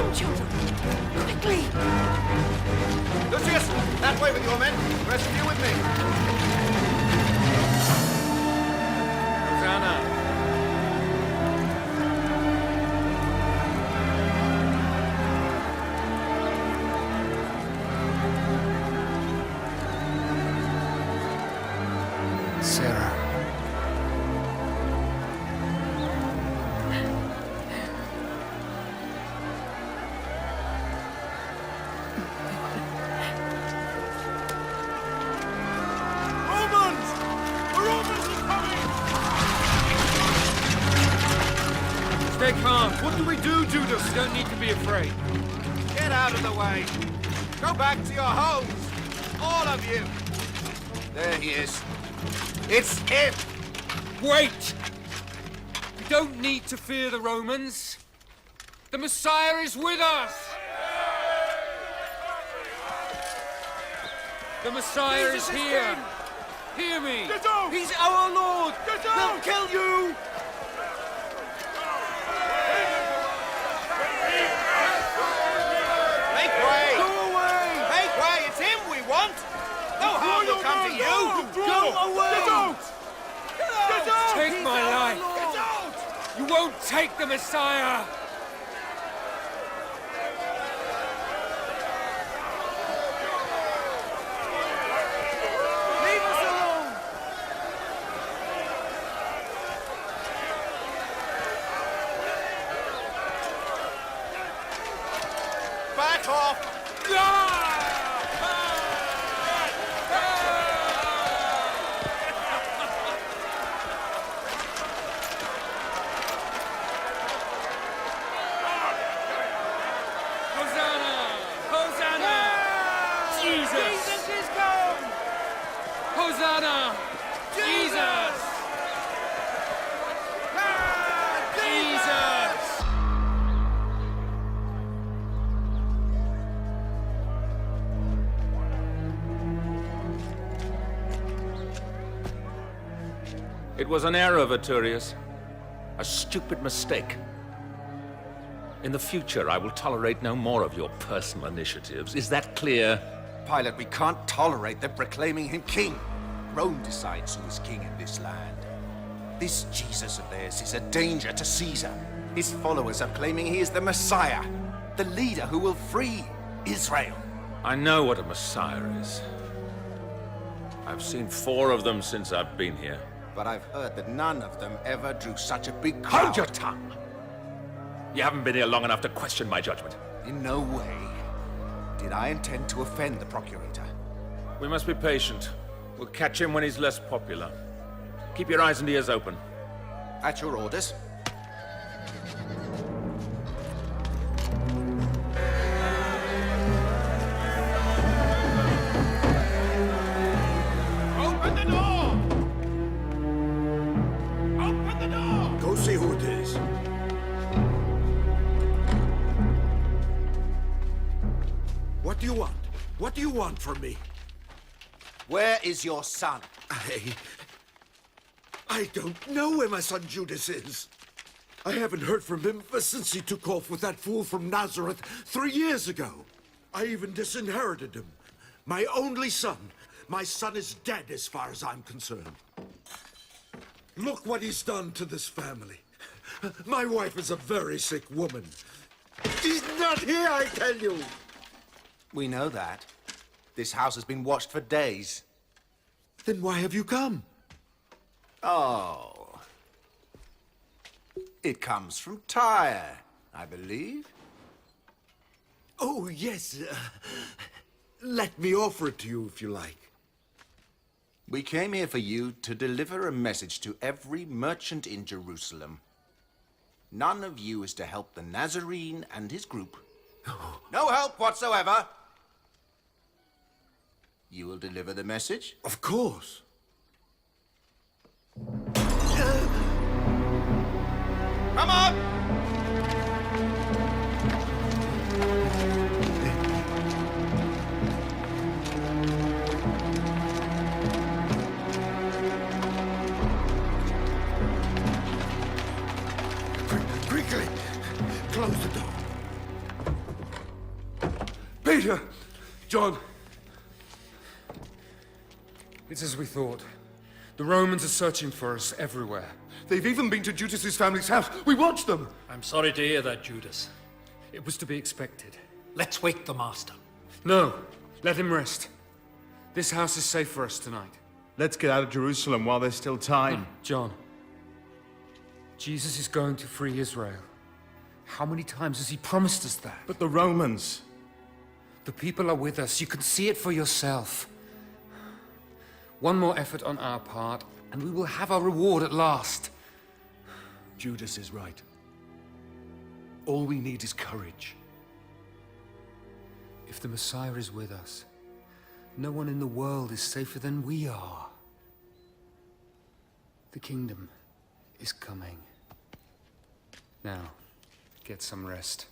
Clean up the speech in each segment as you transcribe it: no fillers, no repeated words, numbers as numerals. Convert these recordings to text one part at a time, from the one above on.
on, children! Quickly! Lucius, that way with your men. The rest of you with me. Hosanna! Sarah. Stay calm. What do we do, Judas? You don't need to be afraid. Get out of the way. Go back to your homes. All of you. There he is. It's him. Wait! We don't need to fear the Romans. The Messiah is with us! The Messiah is here! Hear me! Get out! He's our Lord! Get out! They'll kill you! Make way. Go away! Make way. It's him we want. No harm will come to you. Go away! Get out! Get out! Take my life! Get out! You won't take the Messiah! Leave us alone. Back off. Hosanna! Hosanna! Jesus! Jesus is gone. Hosanna! Jesus! Jesus! It was an error, Viturius. A stupid mistake. In the future, I will tolerate no more of your personal initiatives. Is that clear? Pilate, we can't tolerate them proclaiming him king. Rome decides who is king in this land. This Jesus of theirs is a danger to Caesar. His followers are claiming he is the Messiah, the leader who will free Israel. I know what a Messiah is. I've seen 4 of them since I've been here. But I've heard that none of them ever drew such a big crowd. Hold your tongue! You haven't been here long enough to question my judgment. In no way did I intend to offend the procurator. We must be patient. We'll catch him when he's less popular. Keep your eyes and ears open. At your orders. Open the door! Open the door! Go see who it is. What do you want? What do you want from me? Where is your son? I don't know where my son Judas is. I haven't heard from him since he took off with that fool from Nazareth 3 years ago. I even disinherited him. My only son. My son is dead as far as I'm concerned. Look what he's done to this family. My wife is a very sick woman. He's not here, I tell you. We know that. This house has been watched for days. Then why have you come? Oh. It comes from Tyre, I believe. Oh, yes. Let me offer it to you if you like. We came here for you to deliver a message to every merchant in Jerusalem. None of you is to help the Nazarene and his group. No help whatsoever. You will deliver the message? Of course. Come on! Quickly, close the door. Peter! John! It's as we thought. The Romans are searching for us everywhere. They've even been to Judas's family's house. We watched them! I'm sorry to hear that, Judas. It was to be expected. Let's wake the master. No, let him rest. This house is safe for us tonight. Let's get out of Jerusalem while there's still time. John, Jesus is going to free Israel. How many times has he promised us that? But the Romans... The people are with us. You can see it for yourself. One more effort on our part, and we will have our reward at last. Judas is right. All we need is courage. If the Messiah is with us, no one in the world is safer than we are. The kingdom is coming. Now, get some rest.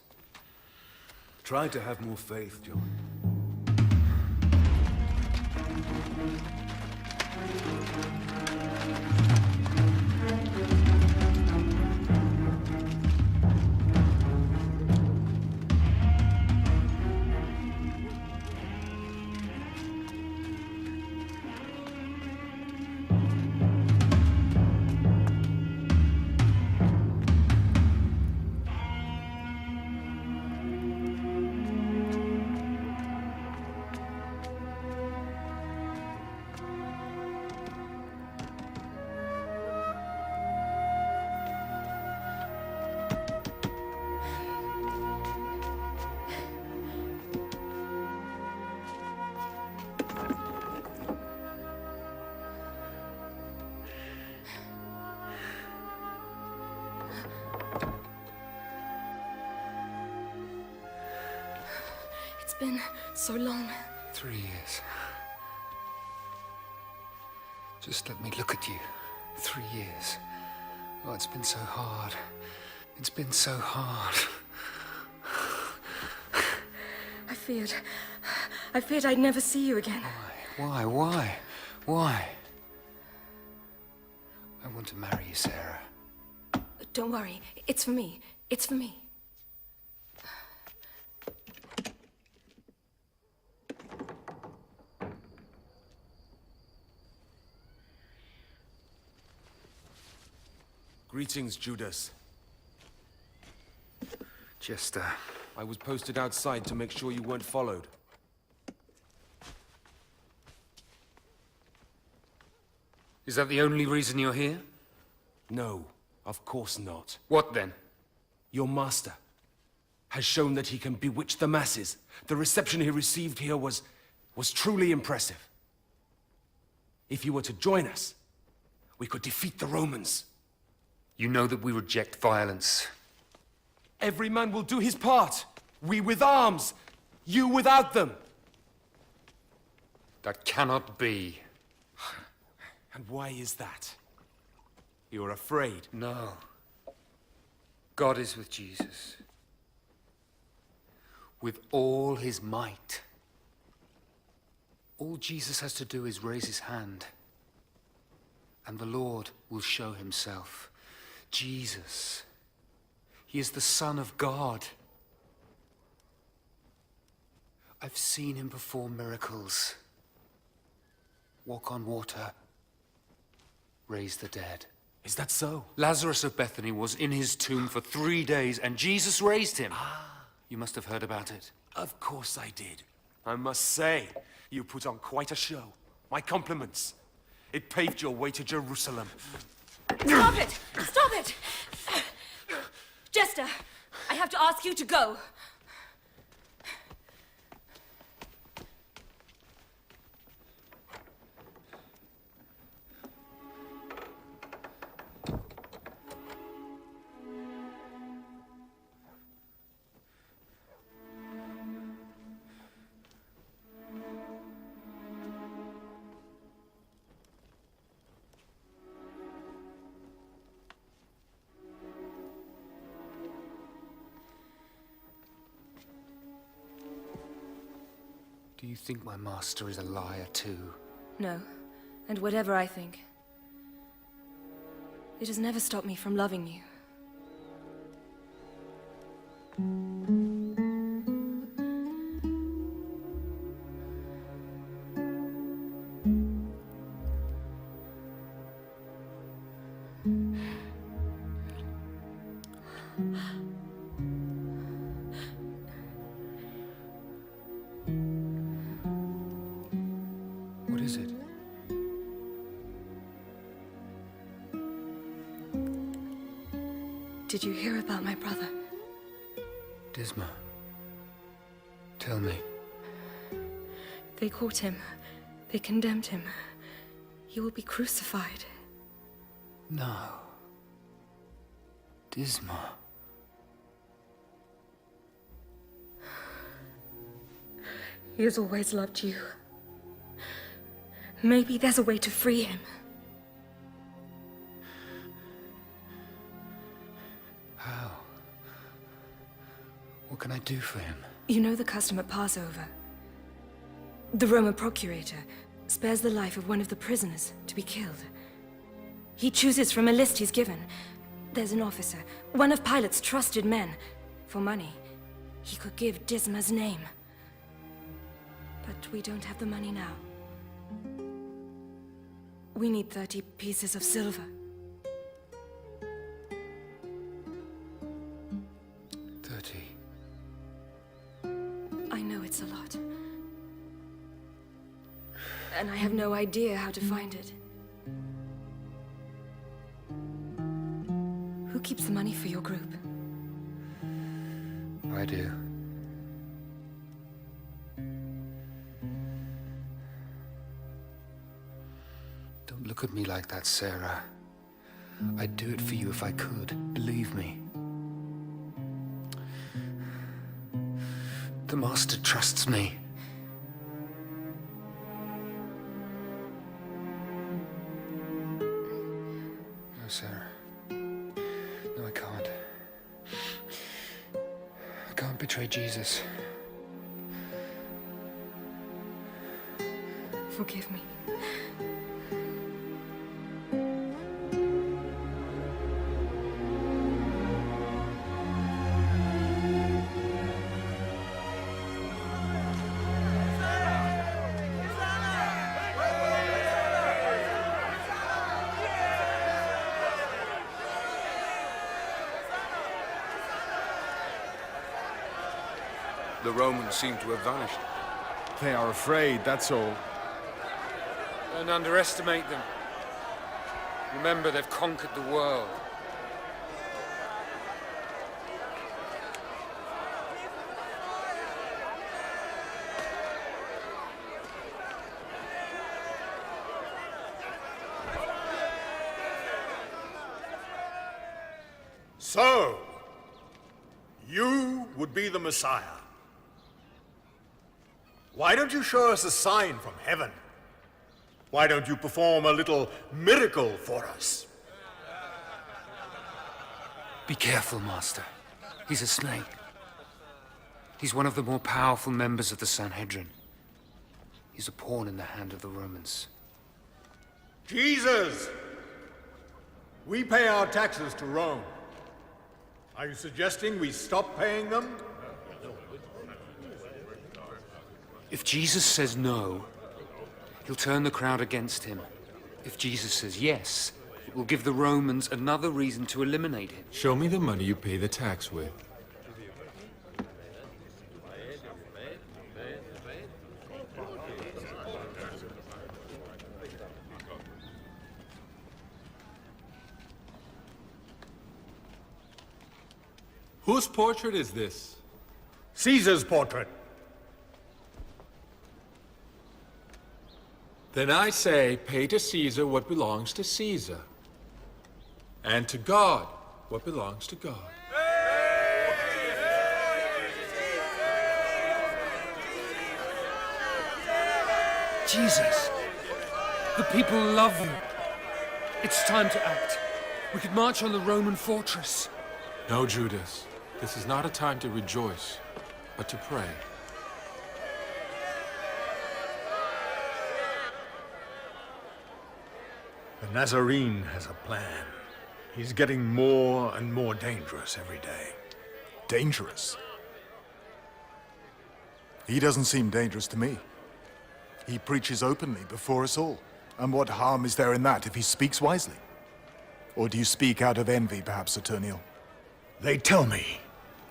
Try to have more faith, John. It's been so long. 3 years. Just let me look at you. 3 years. Oh, it's been so hard. It's been so hard. I feared I'd never see you again. Why? I want to marry you, Sarah. Don't worry. It's for me. It's for me. Greetings, Judas. Jester. I was posted outside to make sure you weren't followed. Is that the only reason you're here? No, of course not. What then? Your master has shown that he can bewitch the masses. The reception he received here was truly impressive. If you were to join us, we could defeat the Romans. You know that we reject violence. Every man will do his part. We with arms, you without them. That cannot be. And why is that? You're afraid. No. God is with Jesus. With all his might. All Jesus has to do is raise his hand, and the Lord will show himself. Jesus. He is the Son of God. I've seen him perform miracles. Walk on water. Raise the dead. Is that so? Lazarus of Bethany was in his tomb for 3 days, and Jesus raised him. You must have heard about it. Of course I did. I must say, you put on quite a show. My compliments. It paved your way to Jerusalem. Stop it! Stop it! Jester, I have to ask you to go. Do you think my master is a liar too? No, and whatever I think, it has never stopped me from loving you. What is it? Did you hear about my brother? Disma. Tell me. They caught him. They condemned him. He will be crucified. No. Disma. He has always loved you. Maybe there's a way to free him. How? What can I do for him? You know the custom at Passover. The Roman procurator spares the life of one of the prisoners to be killed. He chooses from a list he's given. There's an officer, one of Pilate's trusted men. For money, he could give Disma's name. But we don't have the money now. We need 30 pieces of silver. 30. I know it's a lot. And I have no idea how to find it. Who keeps the money for your group? I do. Don't look at me like that, Sarah. I'd do it for you if I could, believe me. The Master trusts me. No, Sarah. No, I can't. I can't betray Jesus. Forgive me. The Romans seem to have vanished. They are afraid, that's all. Don't underestimate them. Remember, they've conquered the world. So, you would be the Messiah. Why don't you show us a sign from heaven? Why don't you perform a little miracle for us? Be careful, Master. He's a snake. He's one of the more powerful members of the Sanhedrin. He's a pawn in the hand of the Romans. Jesus! We pay our taxes to Rome. Are you suggesting we stop paying them? If Jesus says no, he'll turn the crowd against him. If Jesus says yes, it will give the Romans another reason to eliminate him. Show me the money you pay the tax with. Whose portrait is this? Caesar's portrait. Then I say, pay to Caesar what belongs to Caesar, and to God what belongs to God. Jesus, the people love you. It's time to act. We could march on the Roman fortress. No, Judas, this is not a time to rejoice, but to pray. The Nazarene has a plan. He's getting more and more dangerous every day. Dangerous? He doesn't seem dangerous to me. He preaches openly before us all. And what harm is there in that if he speaks wisely? Or do you speak out of envy, perhaps, Saturnial? They tell me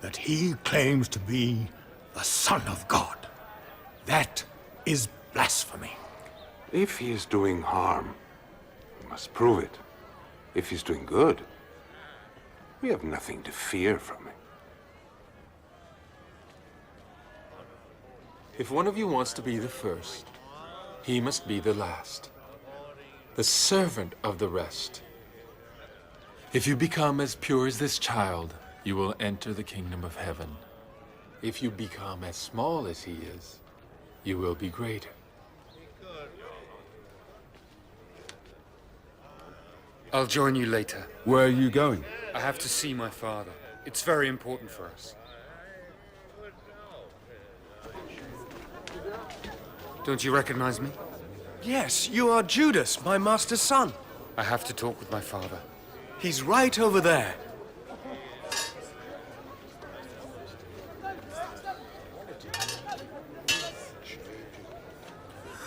that he claims to be the Son of God. That is blasphemy. If he is doing harm, we must prove it. If he's doing good, we have nothing to fear from him. If one of you wants to be the first, he must be the last, the servant of the rest. If you become as pure as this child, you will enter the kingdom of heaven. If you become as small as he is, you will be greater. I'll join you later. Where are you going? I have to see my father. It's very important for us. Don't you recognize me? Yes, you are Judas, my master's son. I have to talk with my father. He's right over there.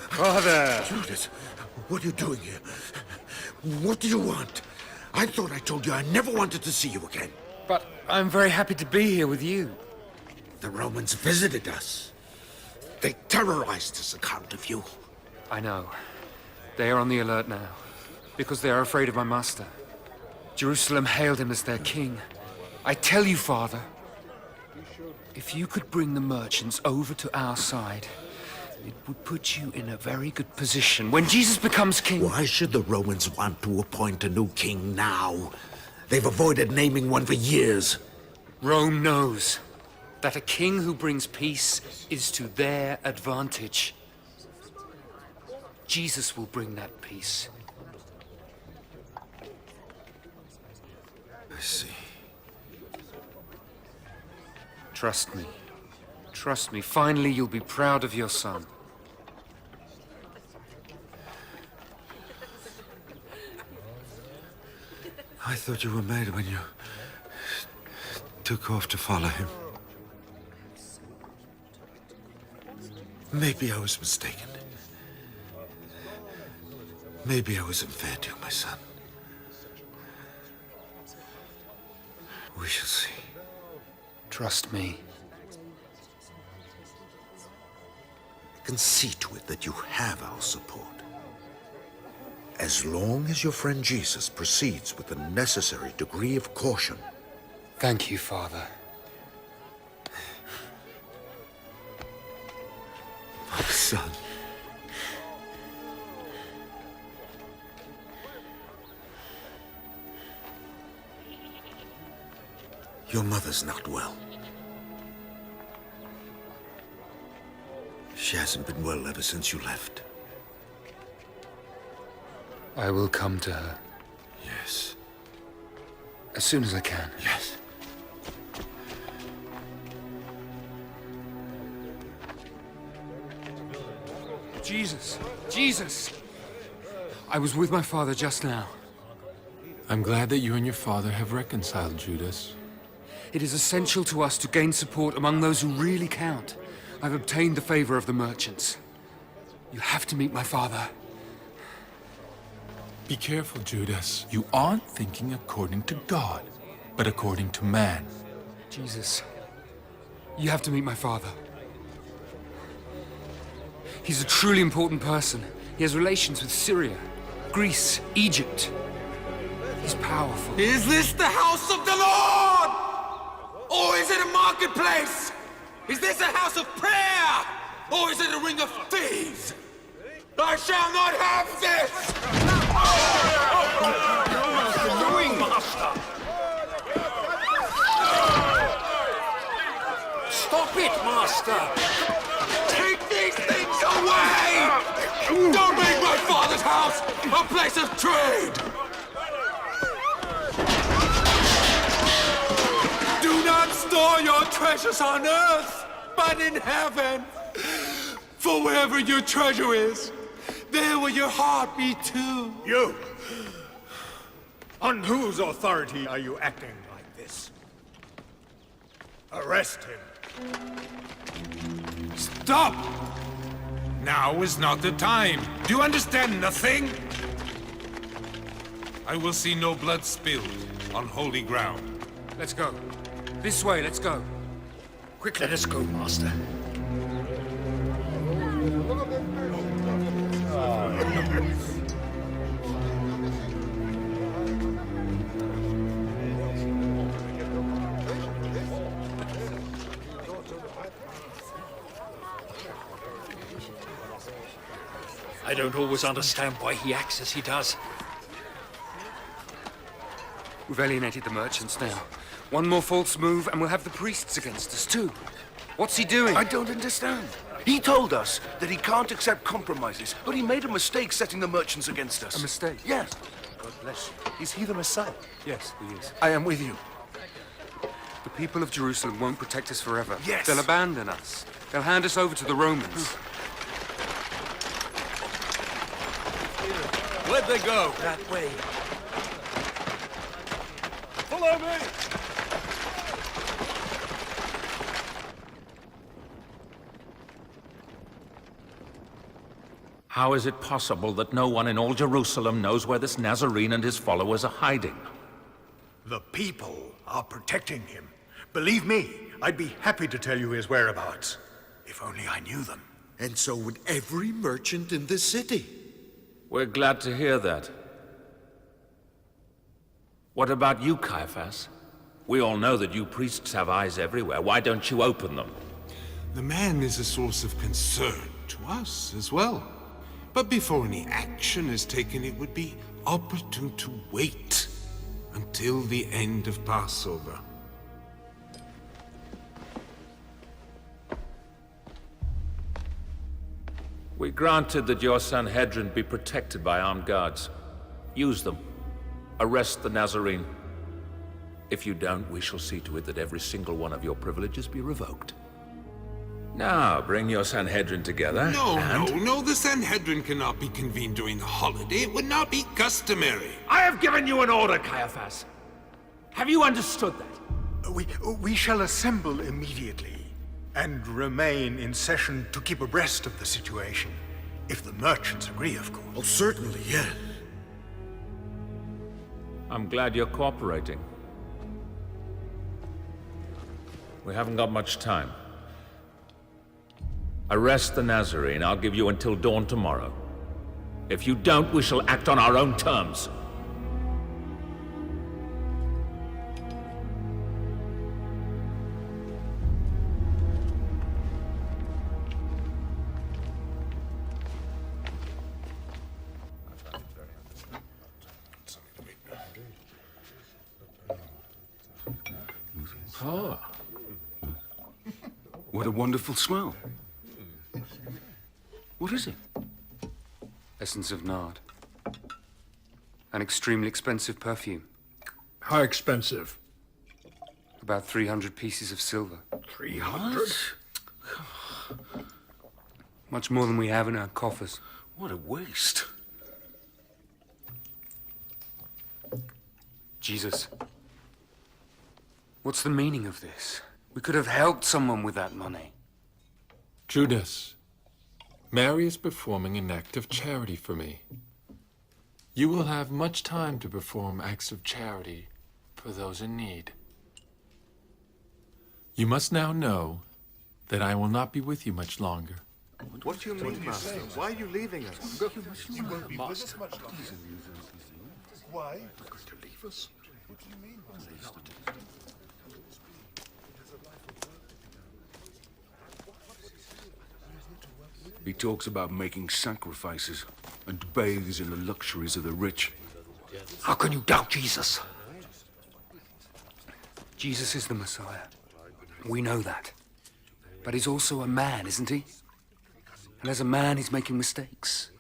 Father! Judas, what are you doing here? What do you want? I thought I told you I never wanted to see you again. But I'm very happy to be here with you. The Romans visited us. They terrorized this account of you. I know. They are on the alert now, because they are afraid of my master. Jerusalem hailed him as their king. I tell you, Father, if you could bring the merchants over to our side, it would put you in a very good position when Jesus becomes king. Why should the Romans want to appoint a new king now? They've avoided naming one for years. Rome knows that a king who brings peace is to their advantage. Jesus will bring that peace. I see. Trust me. Trust me. Finally, you'll be proud of your son. I thought you were mad when you took off to follow him. Maybe I was mistaken. Maybe I was unfair to you, my son. We shall see. Trust me. I can see to it that you have our support. As long as your friend Jesus proceeds with the necessary degree of caution. Thank you, Father. My son. Your mother's not well. She hasn't been well ever since you left. I will come to her. Yes. As soon as I can. Yes. Jesus! Jesus! I was with my father just now. I'm glad that you and your father have reconciled, Judas. It is essential to us to gain support among those who really count. I've obtained the favor of the merchants. You have to meet my father. Be careful, Judas. You aren't thinking according to God, but according to man. Jesus, you have to meet my father. He's a truly important person. He has relations with Syria, Greece, Egypt. He's powerful. Is this the house of the Lord? Or is it a marketplace? Is this a house of prayer? Or is it a ring of thieves? I shall not have this! Doing, Master! Stop it, Master! Take these things away! Don't make my father's house a place of trade! Do not store your treasures on earth, but in heaven. For wherever your treasure is, there will your heart be too. You! On whose authority are you acting like this? Arrest him. Stop! Now is not the time. Do you understand nothing? I will see no blood spilled on holy ground. Let's go. This way, let's go. Quick, let us go, Master. I don't always understand why he acts as he does. We've alienated the merchants now. One more false move and we'll have the priests against us too. What's he doing? I don't understand. He told us that he can't accept compromises, but he made a mistake setting the merchants against us. A mistake? Yes. God bless you. Is he the Messiah? Yes, he is. I am with you. The people of Jerusalem won't protect us forever. Yes. They'll abandon us. They'll hand us over to the Romans. Where'd they go? That way. Follow me! How is it possible that no one in all Jerusalem knows where this Nazarene and his followers are hiding? The people are protecting him. Believe me, I'd be happy to tell you his whereabouts, if only I knew them. And so would every merchant in this city. We're glad to hear that. What about you, Caiaphas? We all know that you priests have eyes everywhere. Why don't you open them? The man is a source of concern to us as well. But before any action is taken, it would be opportune to wait until the end of Passover. We granted that your Sanhedrin be protected by armed guards. Use them. Arrest the Nazarene. If you don't, we shall see to it that every single one of your privileges be revoked. Now, bring your Sanhedrin together. No, the Sanhedrin cannot be convened during the holiday. It would not be customary. I have given you an order, Caiaphas. Have you understood that? We shall assemble immediately and remain in session to keep abreast of the situation. If the merchants agree, of course. Well, certainly, yes. I'm glad you're cooperating. We haven't got much time. Arrest the Nazarene. I'll give you until dawn tomorrow. If you don't, we shall act on our own terms. What a wonderful smell. What is it? Essence of nard. An extremely expensive perfume. How expensive? About 300 pieces of silver. 300? Much more than we have in our coffers. What a waste. Jesus. What's the meaning of this? We could have helped someone with that money. Judas, Mary is performing an act of charity for me. You will have much time to perform acts of charity for those in need. You must now know that I will not be with you much longer. What do you mean, Master? Why are you leaving us? You won't be with us much longer. Why? You're going to leave us? What do you mean? He talks about making sacrifices and bathes in the luxuries of the rich. How can you doubt Jesus? Jesus is the Messiah. We know that. But he's also a man, isn't he? And as a man, he's making mistakes.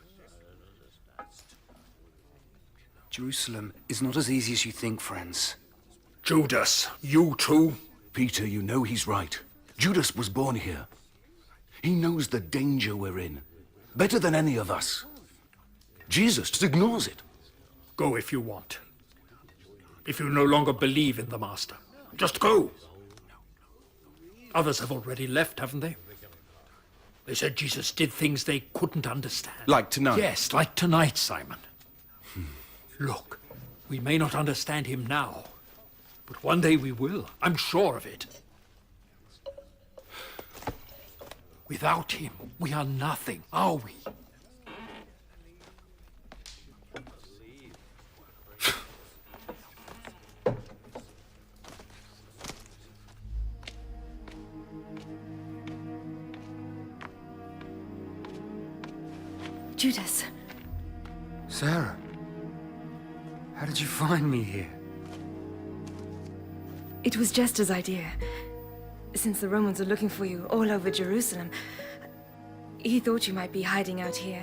Jerusalem is not as easy as you think, friends. Judas, you too? Peter, you know he's right. Judas was born here. He knows the danger we're in. Better than any of us. Jesus just ignores it. Go if you want. If you no longer believe in the Master, just go. Others have already left, haven't they? They said Jesus did things they couldn't understand. Like tonight? Yes, like tonight, Simon. Look, we may not understand him now, But one day we will. I'm sure of it. Without him, we are nothing, are we? Judas. Sarah, how did you find me here? It was Jester's idea. Since the Romans were looking for you all over Jerusalem, he thought you might be hiding out here.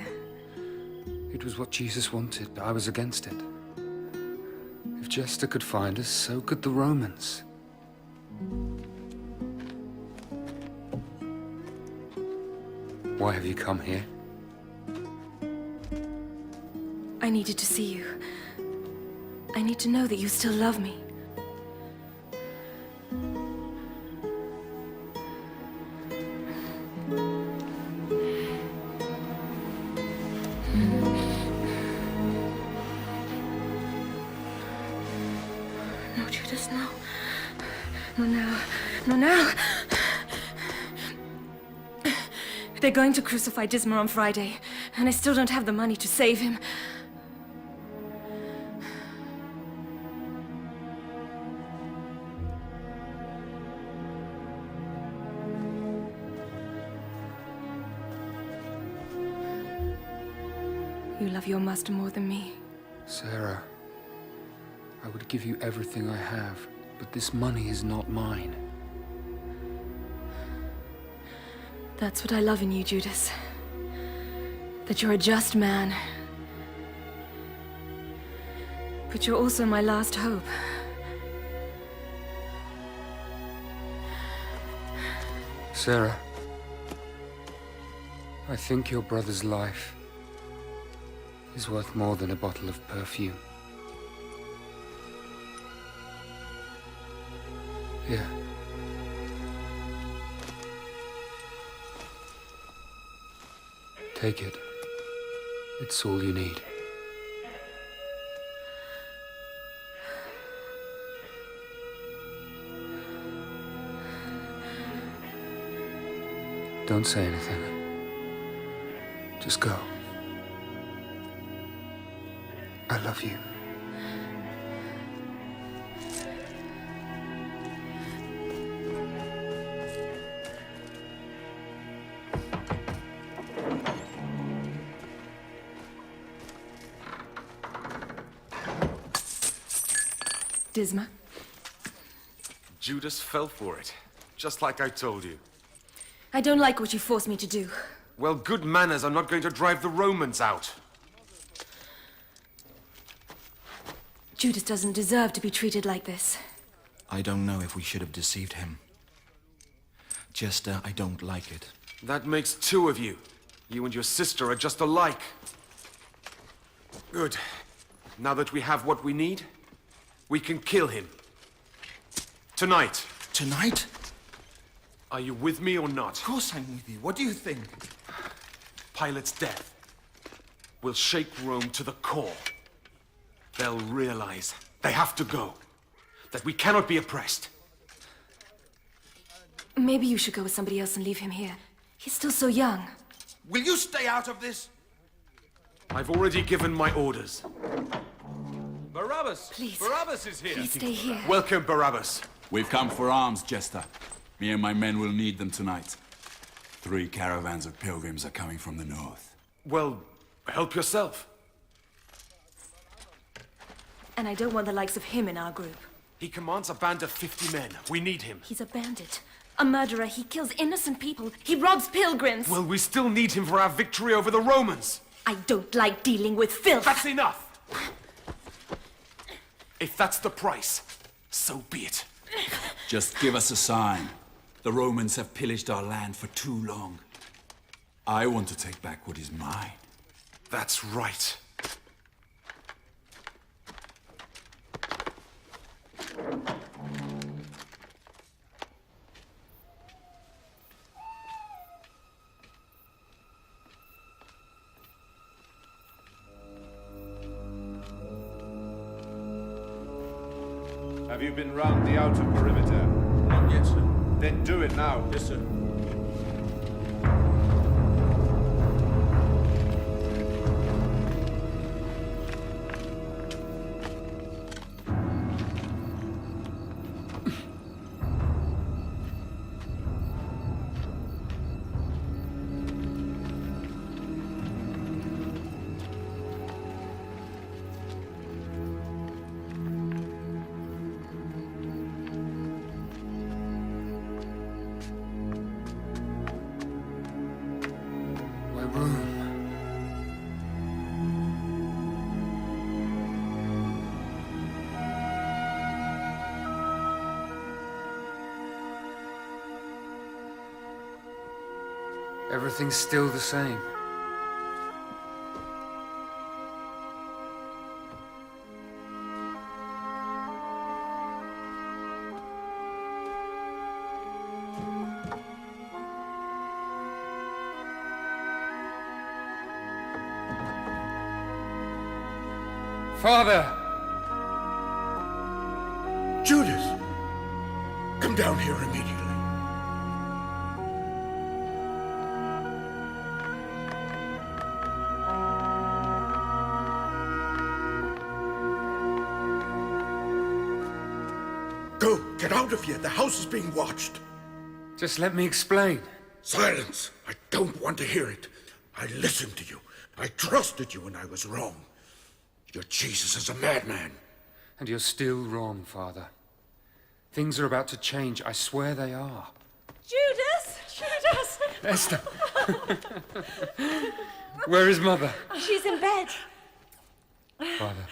It was what Jesus wanted, but I was against it. If Jester could find us, so could the Romans. Why have you come here? I needed to see you. I need to know that you still love me. No, Judas, no. No, now. No, now. They're going to crucify Disma on Friday, and I still don't have the money to save him. You love your master more than me. Sarah, I would give you everything I have, but this money is not mine. That's what I love in you, Judas. That you're a just man. But you're also my last hope. Sarah, I think your brother's life is worth more than a bottle of perfume. Here. Take it. It's all you need. Don't say anything. Just go. I love you. Disma? Judas fell for it, just like I told you. I don't like what you forced me to do. Well, good manners are not going to drive the Romans out. Judas doesn't deserve to be treated like this. I don't know if we should have deceived him. Jester, I don't like it. That makes two of you. You and your sister are just alike. Good. Now that we have what we need, we can kill him. Tonight. Tonight? Are you with me or not? Of course I'm with you. What do you think? Pilate's death will shake Rome to the core. They'll realize they have to go. That we cannot be oppressed. Maybe you should go with somebody else and leave him here. He's still so young. Will you stay out of this? I've already given my orders. Barabbas! Please. Barabbas is here! Please stay here. Welcome, Barabbas. We've come for arms, Jester. Me and my men will need them tonight. 3 caravans of pilgrims are coming from the north. Well, help yourself. And I don't want the likes of him in our group. He commands a band of 50 men. We need him. He's a bandit. A murderer. He kills innocent people. He robs pilgrims. Well, we still need him for our victory over the Romans. I don't like dealing with filth. That's enough! If that's the price, so be it. Just give us a sign. The Romans have pillaged our land for too long. I want to take back what is mine. That's right. Have you been round the outer perimeter? Not yet, sir. Then do it now. Yes, sir. My room. Everything's still the same. Father! Judas! Come down here immediately. Go! Get out of here! The house is being watched! Just let me explain. Silence! I don't want to hear it. I listened to you. I trusted you when I was wrong. Your Jesus is a madman. And you're still wrong, Father. Things are about to change. I swear they are. Judas! Judas! Esther! Where is Mother? She's in bed. Father.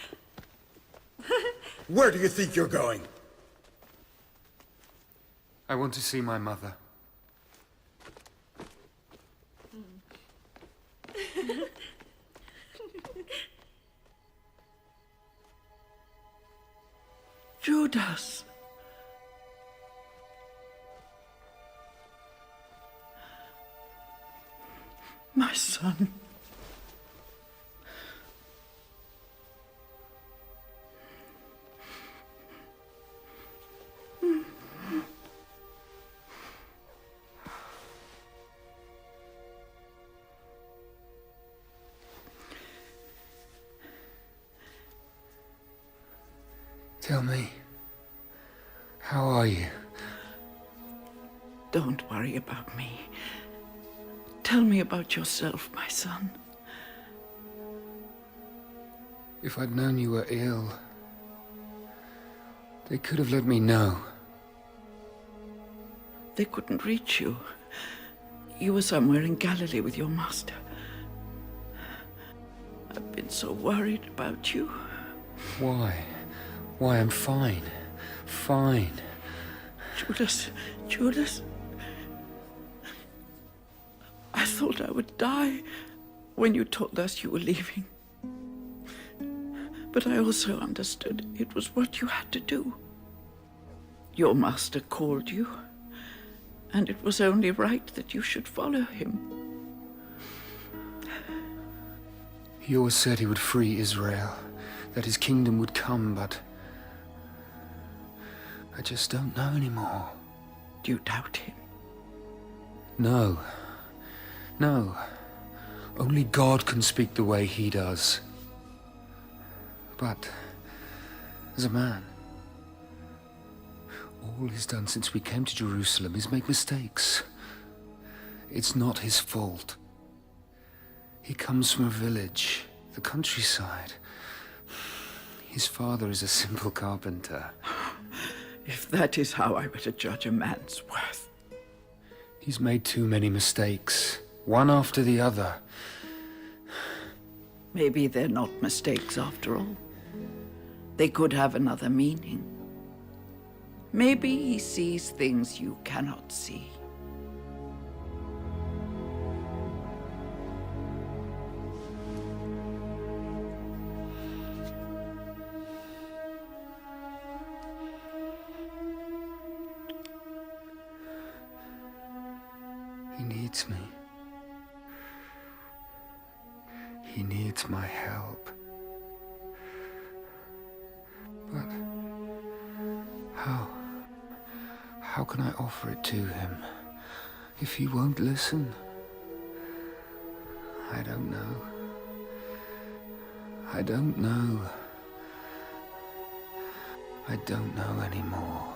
Where do you think you're going? I want to see my mother. Judas. My son. Tell me, how are you? Don't worry about me. Tell me about yourself, my son. If I'd known you were ill, they could have let me know. They couldn't reach you. You were somewhere in Galilee with your master. I've been so worried about you. Why? Why, I'm fine. Fine. Judas, Judas. I thought I would die when you told us you were leaving. But I also understood it was what you had to do. Your master called you, and it was only right that you should follow him. He always said he would free Israel, that his kingdom would come, but I just don't know anymore. Do you doubt him? No. No. Only God can speak the way he does. But, as a man, all he's done since we came to Jerusalem is make mistakes. It's not his fault. He comes from a village, the countryside. His father is a simple carpenter. If that is how I were to judge a man's worth. He's made too many mistakes, one after the other. Maybe they're not mistakes after all. They could have another meaning. Maybe he sees things you cannot see. He needs me. He needs my help. But How can I offer it to him if he won't listen? I don't know. I don't know. I don't know anymore.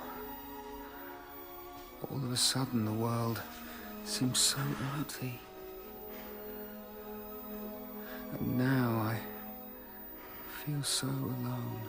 All of a sudden, the world seems so empty. And now I feel so alone.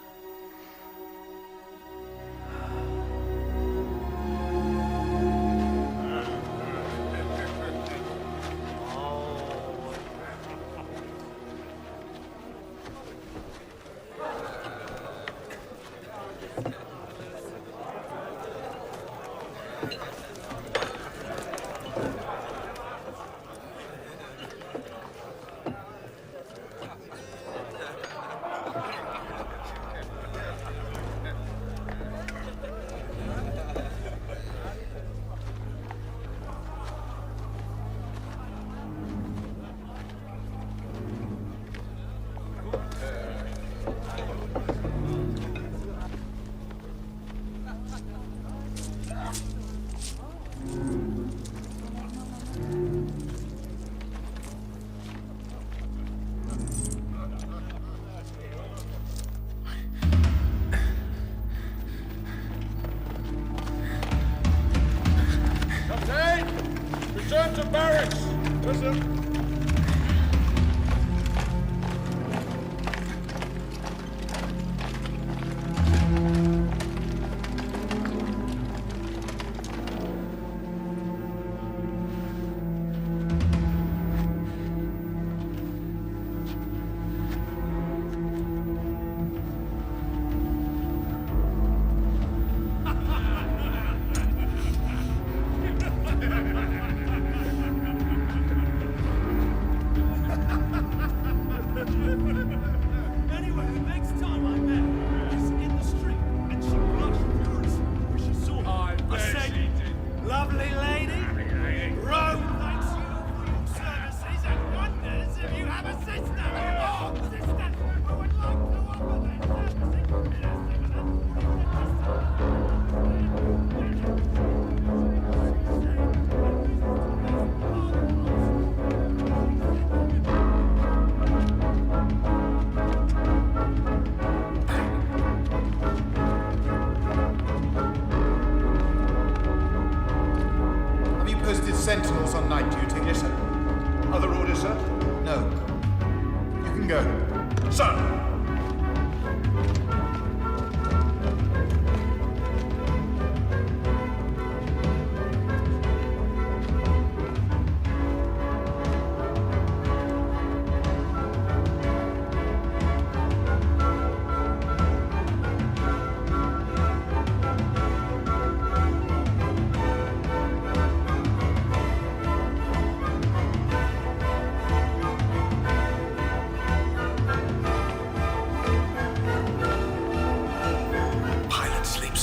Return to barracks! Listen. Sentinels on night duty? Yes, sir. Other orders, sir? No. You can go. Sir!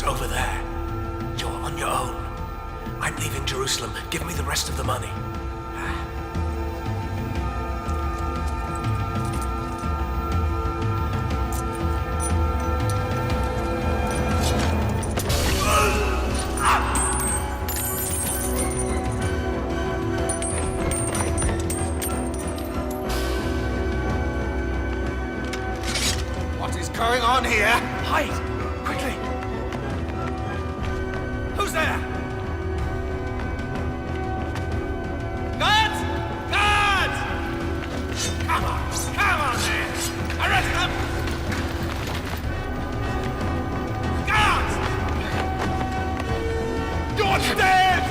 Over there. You're on your own. I'm leaving Jerusalem. Give me the rest of the money. What is going on here? Hide! Quickly! Who's there? Guards! Guards! Come on there! Arrest them! Guards! You're dead!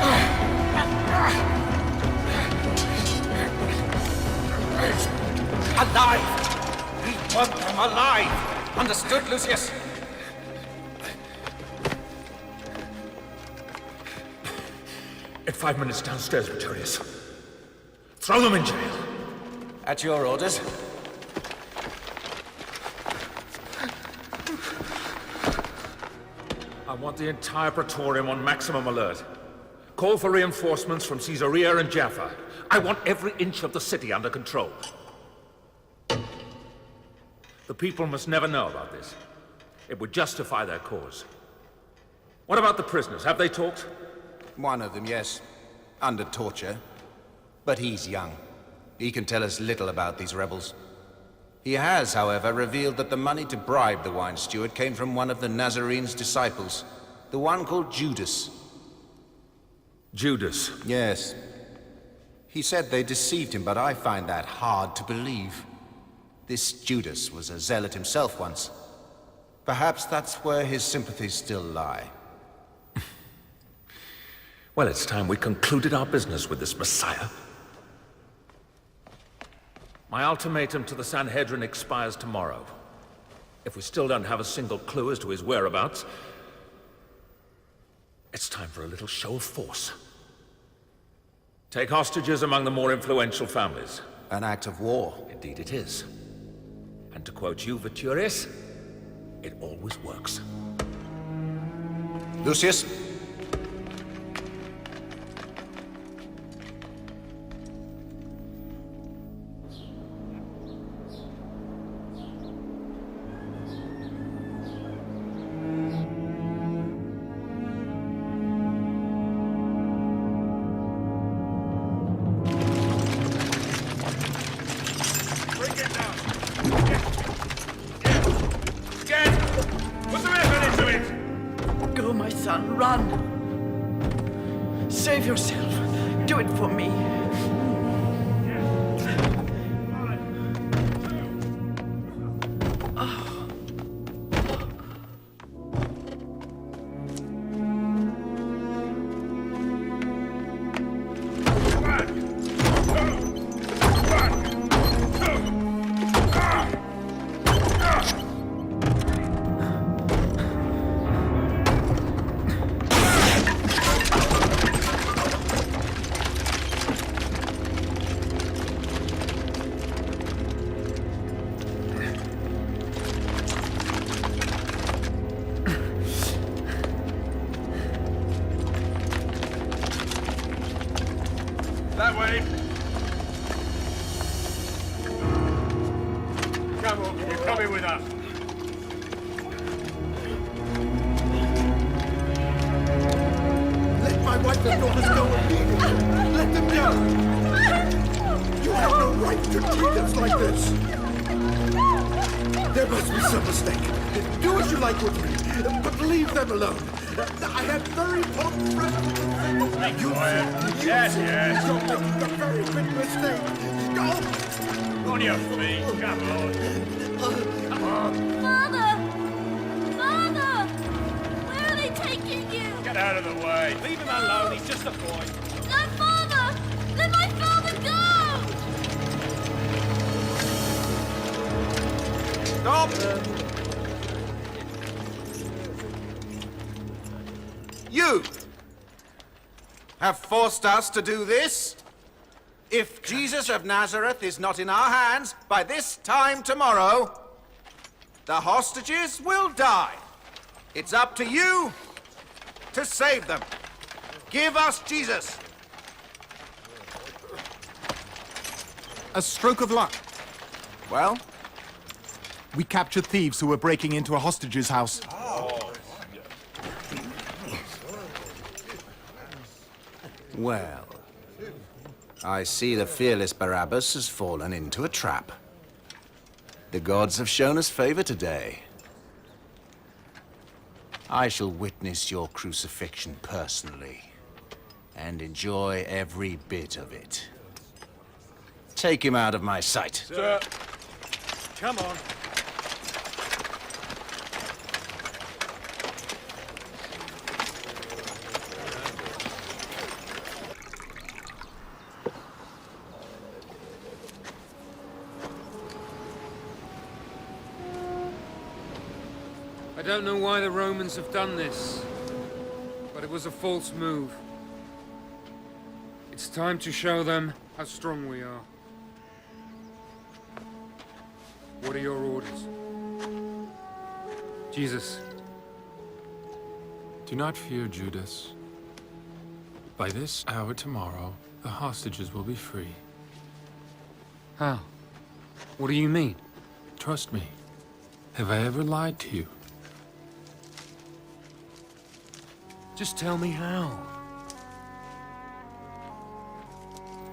Alive! We want them alive! Understood, Lucius? In 5 minutes downstairs, Vittorius. Throw them in jail. At your orders. I want the entire Praetorium on maximum alert. Call for reinforcements from Caesarea and Jaffa. I want every inch of the city under control. The people must never know about this. It would justify their cause. What about the prisoners? Have they talked? One of them, yes. Under torture. But he's young. He can tell us little about these rebels. He has, however, revealed that the money to bribe the wine steward came from one of the Nazarene's disciples. The one called Judas. Judas? Yes. He said they deceived him, but I find that hard to believe. This Judas was a zealot himself once. Perhaps that's where his sympathies still lie. Well, it's time we concluded our business with this Messiah. My ultimatum to the Sanhedrin expires tomorrow. If we still don't have a single clue as to his whereabouts, it's time for a little show of force. Take hostages among the more influential families. An act of war. Indeed it is. And to quote you, Veturius, it always works. Lucius? Go, my son, run. Save yourself. Do it for me. That way. Come on, you're coming with us. Let my wife and daughters go immediately. Let them go. You have no right to treat us like this. There must be some mistake. Do as you like with me, but leave them alone. I have very important friends. Yes. You're making a very big mistake. Go. On your feet. Come on. Come on. Father! Father! Where are they taking you? Get out of the way. Leave him alone. He's just a boy. No, Father! Let my father go! Stop! You have forced us to do this. If Jesus of Nazareth is not in our hands by this time tomorrow, the hostages will die. It's up to you to save them. Give us Jesus. A stroke of luck. Well? We captured thieves who were breaking into a hostage's house. Well, I see the fearless Barabbas has fallen into a trap. The gods have shown us favor today. I shall witness your crucifixion personally and enjoy every bit of it. Take him out of my sight. Sir. Come on. I don't know why the Romans have done this, but it was a false move. It's time to show them how strong we are. What are your orders? Jesus. Do not fear, Judas. By this hour tomorrow, the hostages will be free. How? What do you mean? Trust me. Have I ever lied to you? Just tell me how.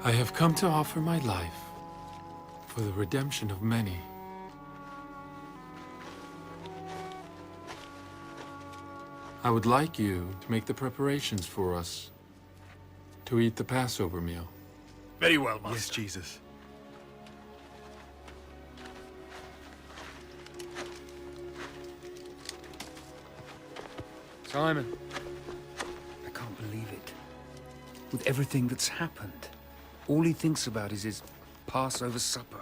I have come to offer my life for the redemption of many. I would like you to make the preparations for us to eat the Passover meal. Very well, Master. Yes, Jesus. Simon, I can't believe it. With everything that's happened, all he thinks about is his Passover supper.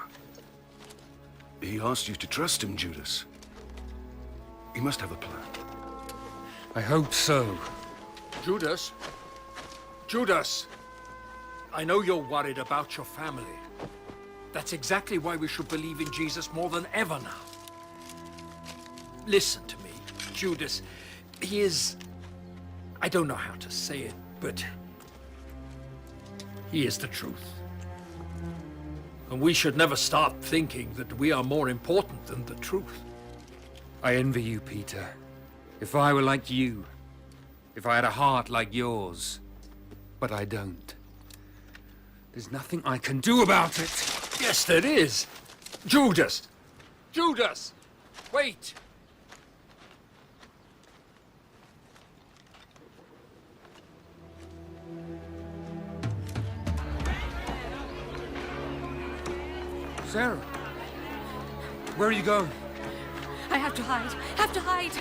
He asked you to trust him, Judas. He must have a plan. I hope so. Judas? Judas! I know you're worried about your family. That's exactly why we should believe in Jesus more than ever now. Listen to me, Judas. He is... I don't know how to say it, but... he is the truth. And we should never start thinking that we are more important than the truth. I envy you, Peter. If I were like you, if I had a heart like yours, but I don't. There's nothing I can do about it. Yes, there is. Judas! Judas! Wait! Sarah, where are you going? I have to hide. Have to hide.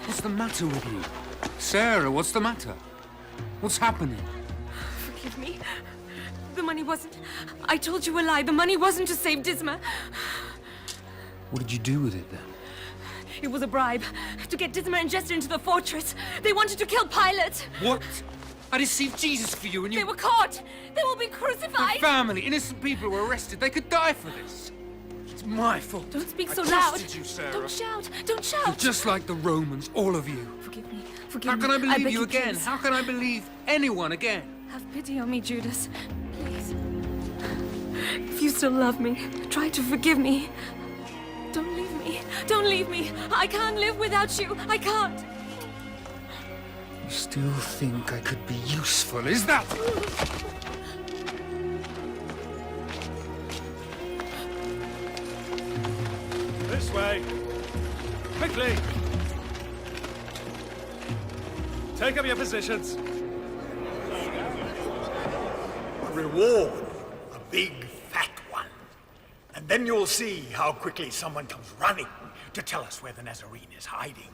What's the matter with you? Sarah, what's the matter? What's happening? Forgive me. The money wasn't... I told you a lie. The money wasn't to save Disma. What did you do with it, then? It was a bribe. To get Disma and Jester into the fortress. They wanted to kill Pilate. What? I deceived Jesus for you and you... They were caught. They will be crucified. My family, innocent people were arrested. They could die for this. It's my fault. Don't speak so I loud. trusted you, Sarah. Don't shout. Don't shout. You're just like the Romans, all of you. Forgive me. Forgive How me. can I believe beg you again? please. How can I believe anyone again? Have pity on me, Judas. Please. If you still love me, try to forgive me. Don't leave me. Don't leave me. I can't live without you. I can't. You still think I could be useful, is that? This way. Quickly. Take up your positions. A reward. A big, fat one. And then you'll see how quickly someone comes running to tell us where the Nazarene is hiding.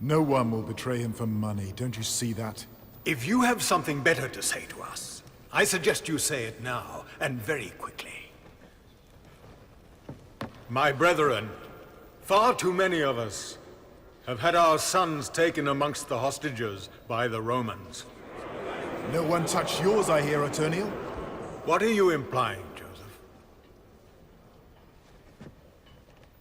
No one will betray him for money. Don't you see that? If you have something better to say to us, I suggest you say it now, and very quickly. My brethren, far too many of us have had our sons taken amongst the hostages by the Romans. No one touched yours, I hear, Attorney. What are you implying, Joseph?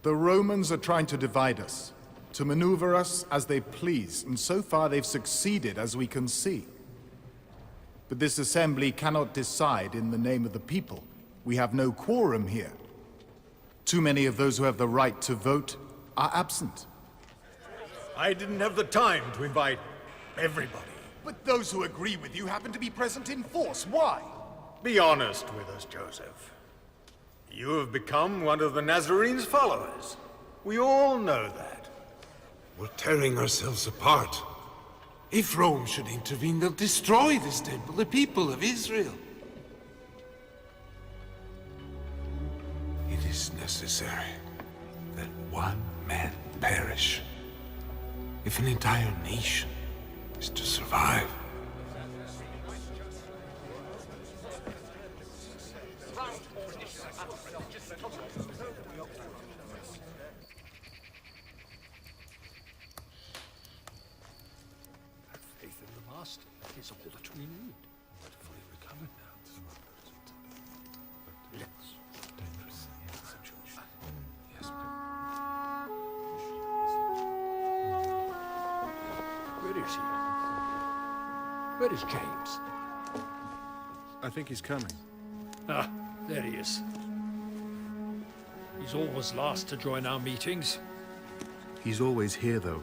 The Romans are trying to divide us, to maneuver us as they please, and so far they've succeeded, as we can see. But this assembly cannot decide in the name of the people. We have no quorum here. Too many of those who have the right to vote are absent. I didn't have the time to invite everybody. But those who agree with you happen to be present in force. Why? Be honest with us, Joseph. You have become one of the Nazarene's followers. We all know that. We're tearing ourselves apart. If Rome should intervene, they'll destroy this temple, the people of Israel. It is necessary that one man perish if an entire nation is to survive. Faith in the Master is all that we need. Fully recovered now. Yes. Dangerous. Yes. Where is he? Where is James? I think he's coming. Ah, there he is. He's always last to join our meetings. He's always here, though.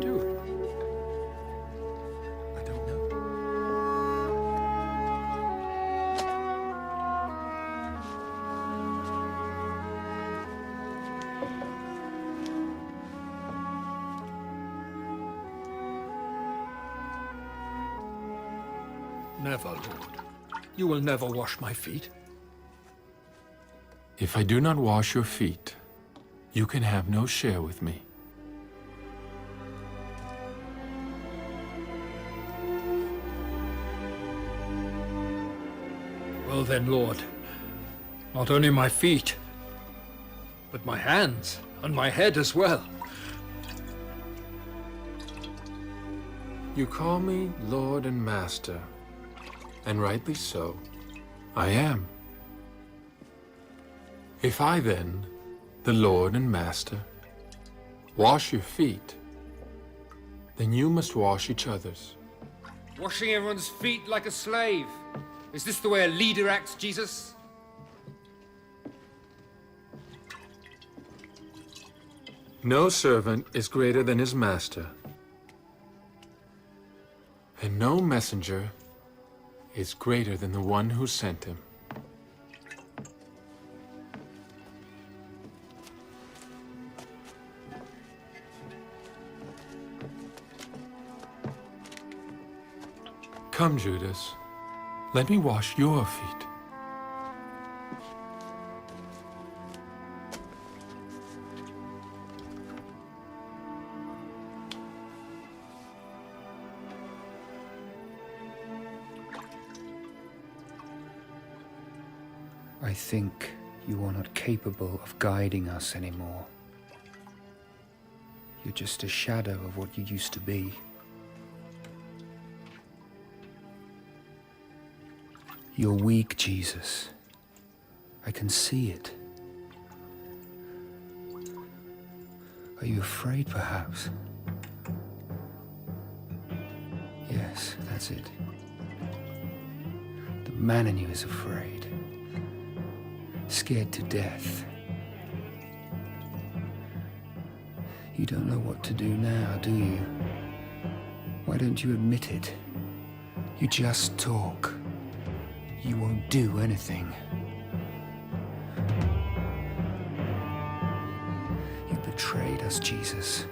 do it? I don't know. Never, Lord. You will never wash my feet. If I do not wash your feet, you can have no share with me. Well then, Lord, not only my feet, but my hands and my head as well. You call me Lord and Master, and rightly so. I am. If I then, the Lord and Master, wash your feet, then you must wash each other's. Washing everyone's feet like a slave. Is this the way a leader acts, Jesus? No servant is greater than his master, and no messenger is greater than the one who sent him. Come, Judas, let me wash your feet. I think you are not capable of guiding us anymore. You're just a shadow of what you used to be. You're weak, Jesus. I can see it. Are you afraid, perhaps? Yes, that's it. The man in you is afraid. Scared to death. You don't know what to do now, do you? Why don't you admit it? You just talk. You won't do anything. You betrayed us, Jesus.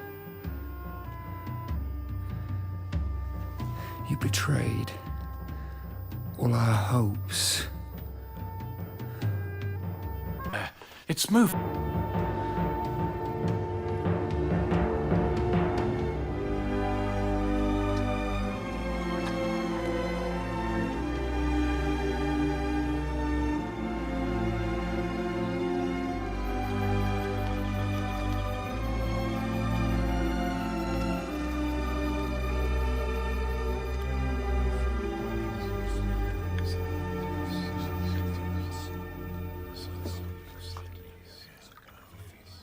You betrayed all our hopes. It's moving.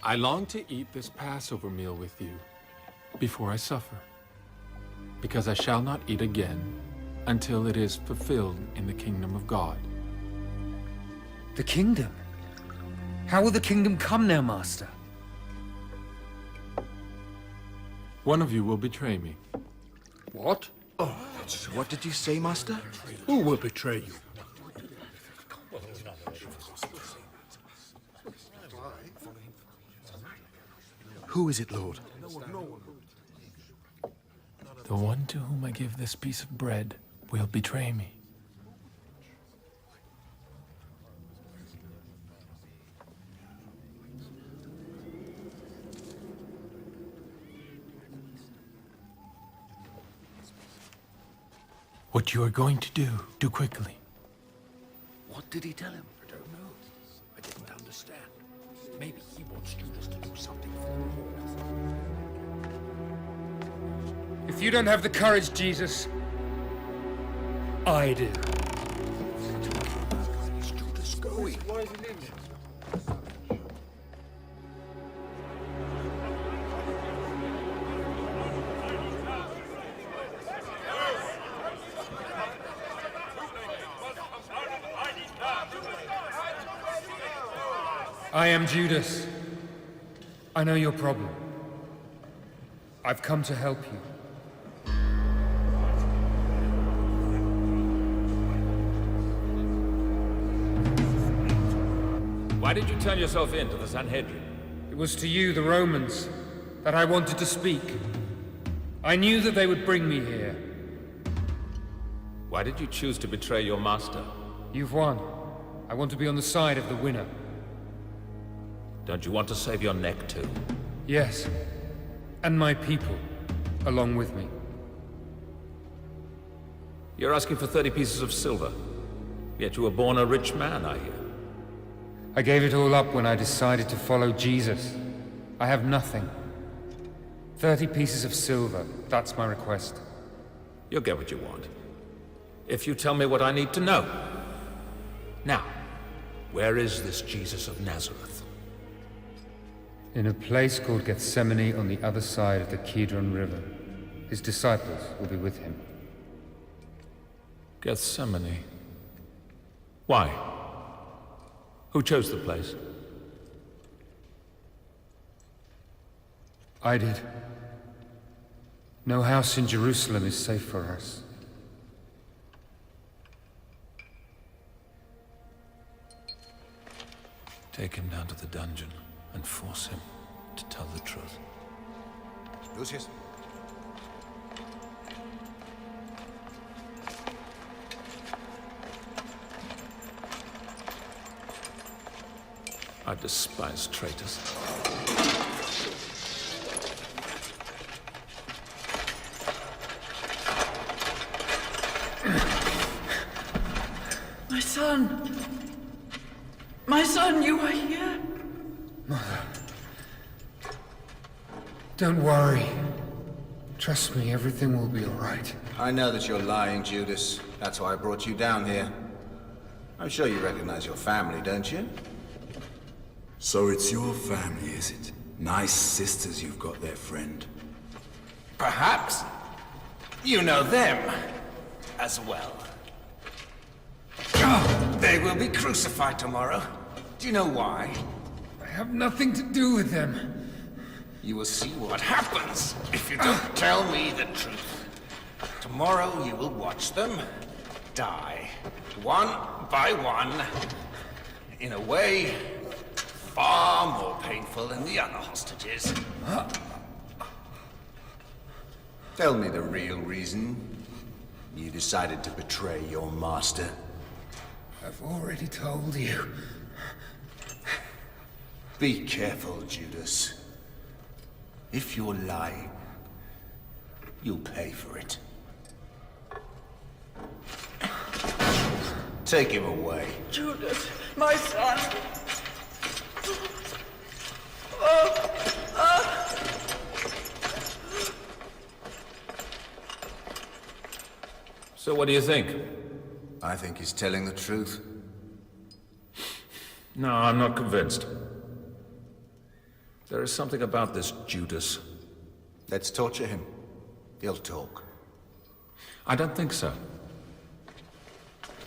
I long to eat this Passover meal with you before I suffer, because I shall not eat again until it is fulfilled in the kingdom of God. The kingdom? How will the kingdom come now, Master? One of you will betray me. What? Oh, what did you say, Master? Who will betray you? Who is it, Lord? The one to whom I give this piece of bread will betray me. What you are going to do quickly. What did he tell him? I don't know. I didn't understand. Maybe he wants Judas to do something for him. If you don't have the courage, Jesus, I do. Is Judas going? Why is he leaving? I am Judas. I know your problem. I've come to help you. Why did you turn yourself in to the Sanhedrin? It was to you, the Romans, that I wanted to speak. I knew that they would bring me here. Why did you choose to betray your master? You've won. I want to be on the side of the winner. Don't you want to save your neck too? Yes. And my people, along with me. You're asking for 30 pieces of silver. Yet you were born a rich man, I hear. I gave it all up when I decided to follow Jesus. I have nothing. 30 pieces of silver, that's my request. You'll get what you want. If you tell me what I need to know. Now, where is this Jesus of Nazareth? In a place called Gethsemane on the other side of the Kidron River. His disciples will be with him. Gethsemane. Why? Who chose the place? I did. No house in Jerusalem is safe for us. Take him down to the dungeon and force him to tell the truth. Lucius? I despise traitors. My son! My son, you are here! Mother. Don't worry. Trust me, everything will be all right. I know that you're lying, Judas. That's why I brought you down here. I'm sure you recognize your family, don't you? So it's your family, is it? Nice sisters you've got there, friend. Perhaps you know them as well. They will be crucified tomorrow. Do you know why? I have nothing to do with them. You will see what happens if you don't tell me the truth. Tomorrow you will watch them die, one by one, in a way far more painful than the other hostages. Tell me the real reason you decided to betray your master. I've already told you. Be careful, Judas. If you're lying, you'll pay for it. Take him away. Judas, my son! So what do you think? I think he's telling the truth. No, I'm not convinced. There is something about this Judas. Let's torture him. He'll talk. I don't think so.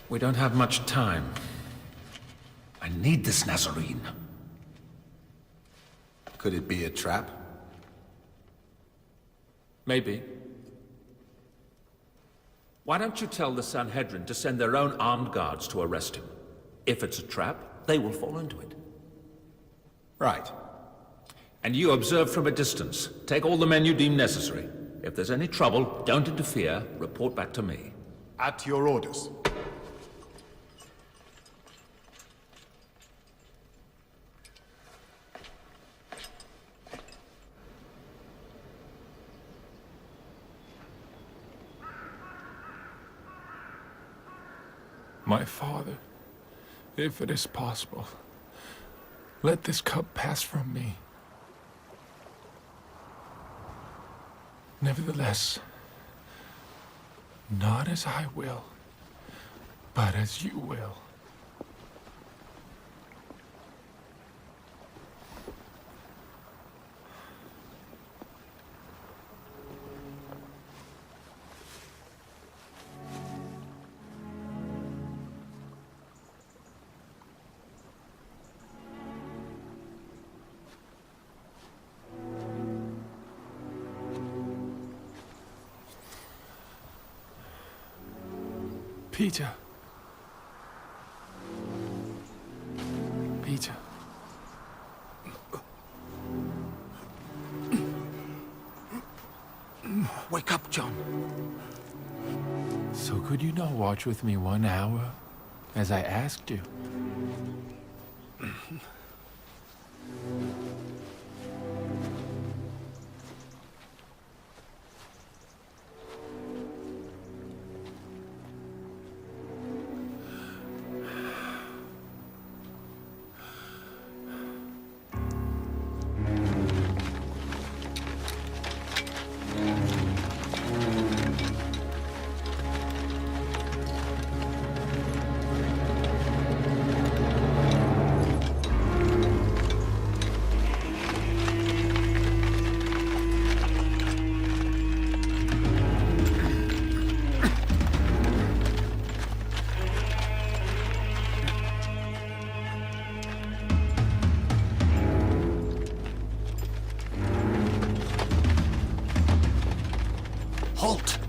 We don't have much time. I need this Nazarene. Could it be a trap? Maybe. Why don't you tell the Sanhedrin to send their own armed guards to arrest him? If it's a trap, they will fall into it. Right. And you observe from a distance. Take all the men you deem necessary. If there's any trouble, don't interfere. Report back to me. At your orders. My father, if it is possible, let this cup pass from me. Nevertheless, not as I will, but as you will. Peter. Peter. Wake up, John. So could you not watch with me 1 hour, as I asked you? Halt!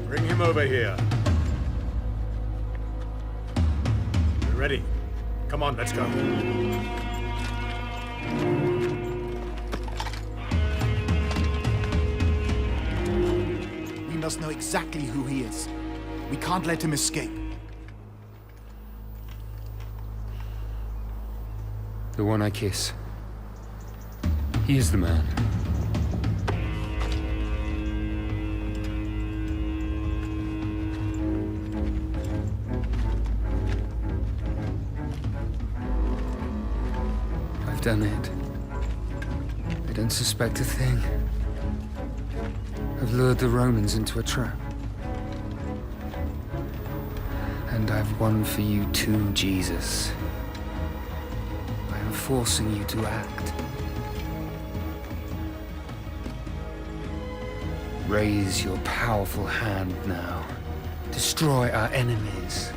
Bring him over here. We're ready. Come on, let's go. We must know exactly who he is. We can't let him escape. The one I kiss. He is the man. I've done it. They don't suspect a thing. I've lured the Romans into a trap. And I've won for you too, Jesus. I am forcing you to act. Raise your powerful hand now. Destroy our enemies.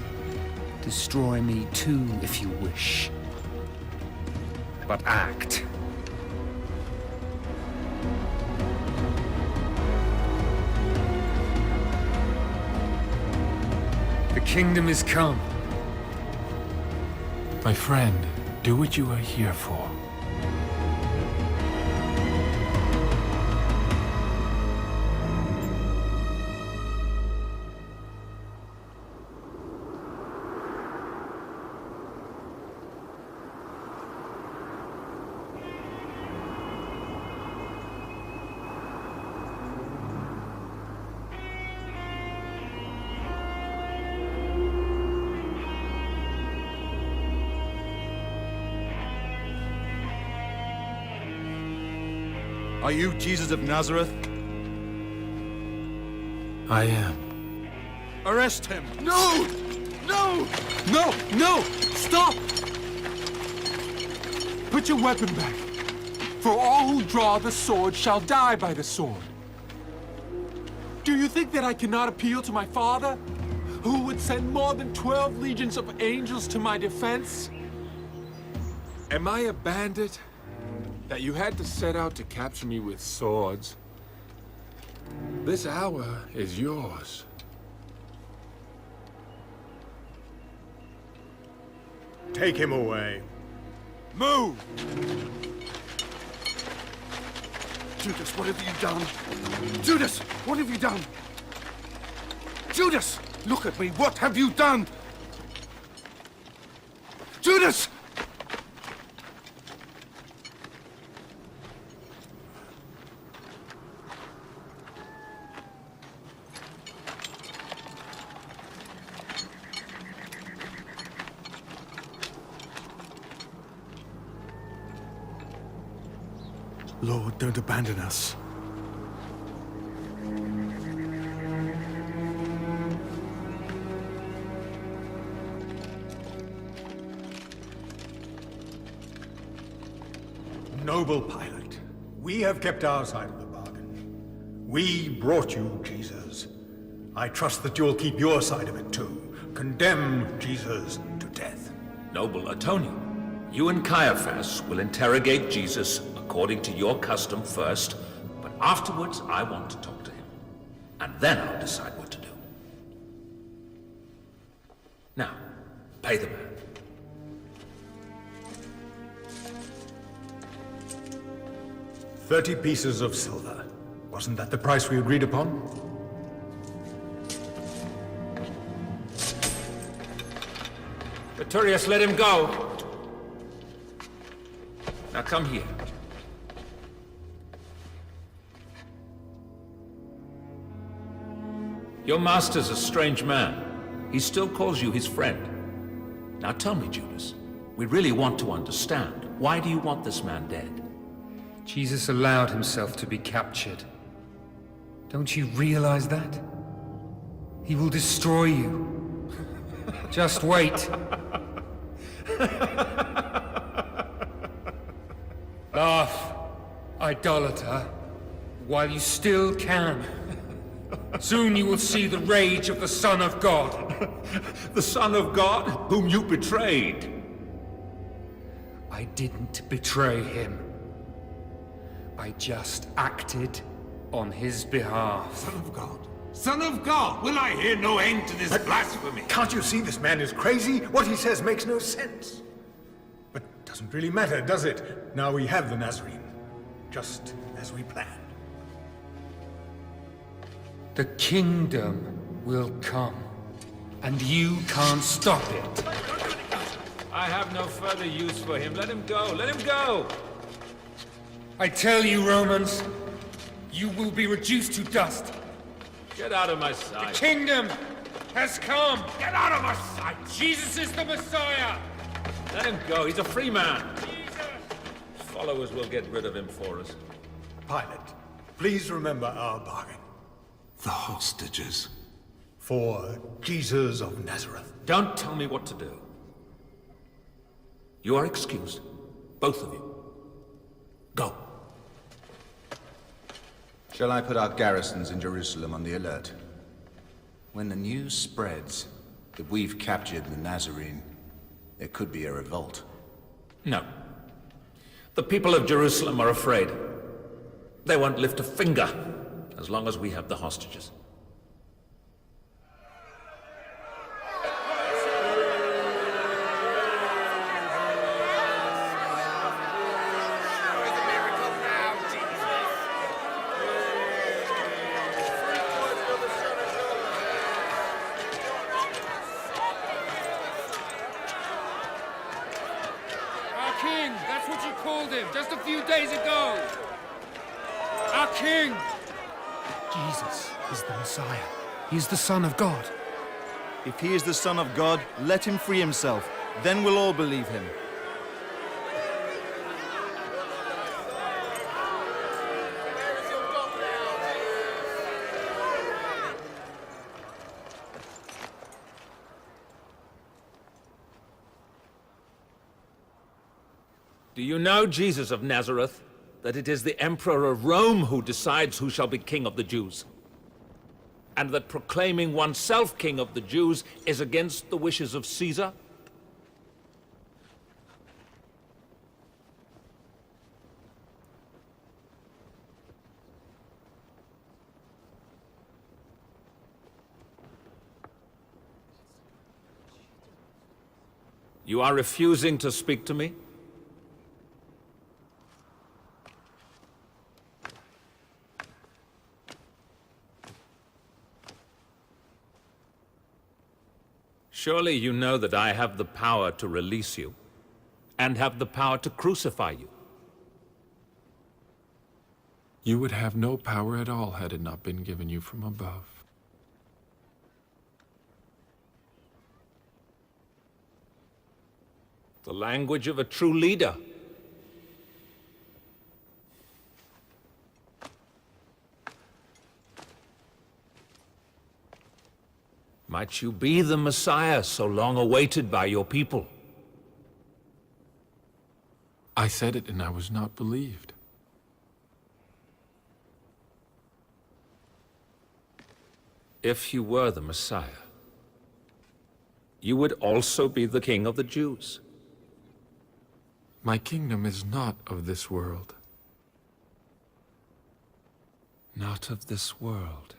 Destroy me too, if you wish. But act. The kingdom is come. My friend, do what you are here for. Are you Jesus of Nazareth? I am. Arrest him! No! No! No! No! Stop! Put your weapon back. For all who draw the sword shall die by the sword. Do you think that I cannot appeal to my Father, who would send more than 12 legions of angels to my defense? Am I a bandit that you had to set out to capture me with swords? This hour is yours. Take him away. Move! Judas, what have you done? Judas, what have you done? Judas, look at me. What have you done? Judas! Lord, don't abandon us. Noble Pilate, we have kept our side of the bargain. We brought you Jesus. I trust that you'll keep your side of it too. Condemn Jesus to death. Noble Antonio, you and Caiaphas will interrogate Jesus according to your custom first, but afterwards I want to talk to him. And then I'll decide what to do. Now, pay the man. $30 pieces of silver. Wasn't that the price we agreed upon? Viturius, let him go. Now come here. Your master's a strange man. He still calls you his friend. Now tell me, Judas, we really want to understand. Why do you want this man dead? Jesus allowed himself to be captured. Don't you realize that? He will destroy you. Just wait. Laugh, idolater, while you still can. Soon you will see the rage of the Son of God. The Son of God, whom you betrayed. I didn't betray him. I just acted on his behalf. Son of God. Son of God! Will I hear no end to this blasphemy? Can't you see this man is crazy? What he says makes no sense. But doesn't really matter, does it? Now we have the Nazarene. Just as we planned. The kingdom will come, and you can't stop it. I have no further use for him. Let him go. Let him go. I tell you, Romans, you will be reduced to dust. Get out of my sight. The kingdom has come. Get out of my sight. Jesus is the Messiah. Let him go. He's a free man. His followers will get rid of him for us. Pilate, please remember our bargain. The hostages. For Jesus of Nazareth. Don't tell me what to do. You are excused. Both of you. Go. Shall I put our garrisons in Jerusalem on the alert? When the news spreads that we've captured the Nazarene, there could be a revolt. No. The people of Jerusalem are afraid. They won't lift a finger as long as we have the hostages. That's what you called him just a few days ago. Our king. Jesus is the Messiah. He is the Son of God. If he is the Son of God, let him free himself. Then we'll all believe him. Do you know, Jesus of Nazareth, that it is the Emperor of Rome who decides who shall be king of the Jews? And that proclaiming oneself king of the Jews is against the wishes of Caesar? You are refusing to speak to me? Surely you know that I have the power to release you, and have the power to crucify you. You would have no power at all had it not been given you from above. The language of a true leader. Might you be the Messiah so long awaited by your people? I said it and I was not believed. If you were the Messiah, you would also be the King of the Jews. My kingdom is not of this world. Not of this world.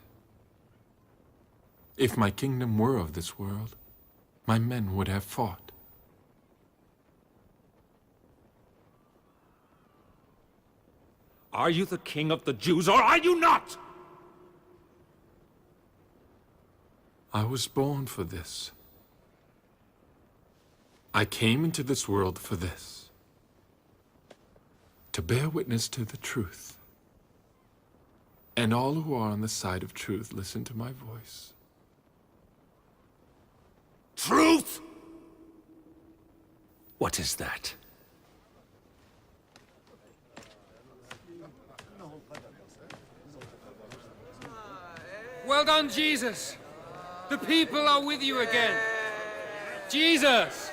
If my kingdom were of this world, my men would have fought. Are you the king of the Jews, or are you not? I was born for this. I came into this world for this. To bear witness to the truth. And all who are on the side of truth listen to my voice. Truth? What is that? Well done, Jesus! The people are with you again! Jesus!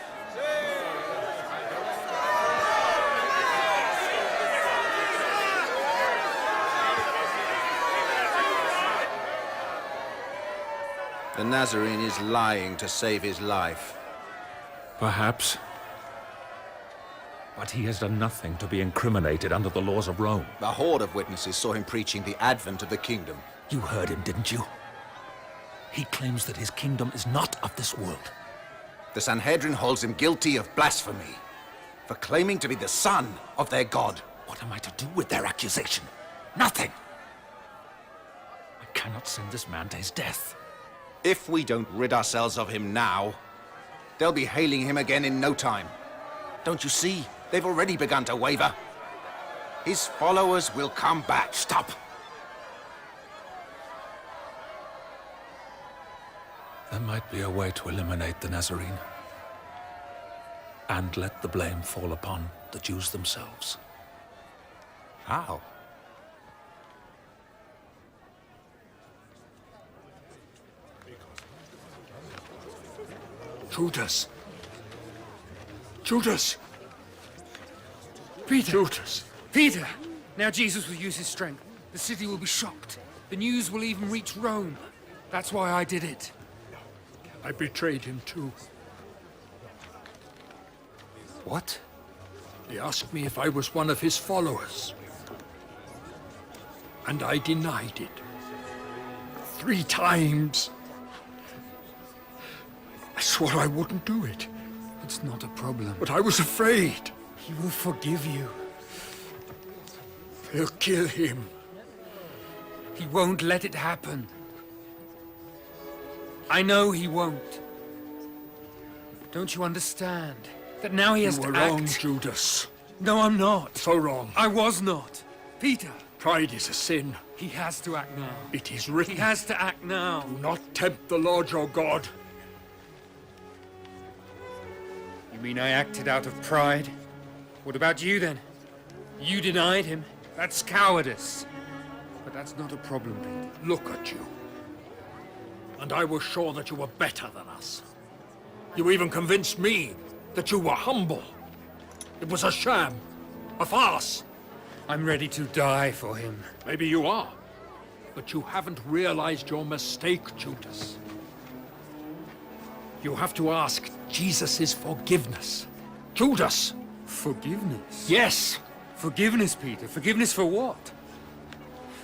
The Nazarene is lying to save his life. Perhaps. But he has done nothing to be incriminated under the laws of Rome. A horde of witnesses saw him preaching the advent of the kingdom. You heard him, didn't you? He claims that his kingdom is not of this world. The Sanhedrin holds him guilty of blasphemy for claiming to be the son of their god. What am I to do with their accusation? Nothing! I cannot send this man to his death. If we don't rid ourselves of him now, they'll be hailing him again in no time. Don't you see? They've already begun to waver. His followers will come back. Stop! There might be a way to eliminate the Nazarene. And let the blame fall upon the Jews themselves. How? Judas! Judas! Peter! Judas! Peter! Now Jesus will use his strength. The city will be shocked. The news will even reach Rome. That's why I did it. I betrayed him too. What? He asked me if I was one of his followers. And I denied it. 3 times. I swore I wouldn't do it. It's not a problem. But I was afraid. He will forgive you. They'll kill him. He won't let it happen. I know he won't. Don't you understand? That now he has to act... You were wrong, Judas. No, I'm not. So wrong. I was not. Peter. Pride is a sin. He has to act now. It is written. He has to act now. Do not tempt the Lord your God. You mean I acted out of pride? What about you then? You denied him. That's cowardice. But that's not a problem, Peter. Look at you. And I was sure that you were better than us. You even convinced me that you were humble. It was a sham. A farce. I'm ready to die for him. Maybe you are. But you haven't realized your mistake, Judas. You have to ask Jesus' forgiveness. Judas! Forgiveness? Yes! Forgiveness, Peter. Forgiveness for what?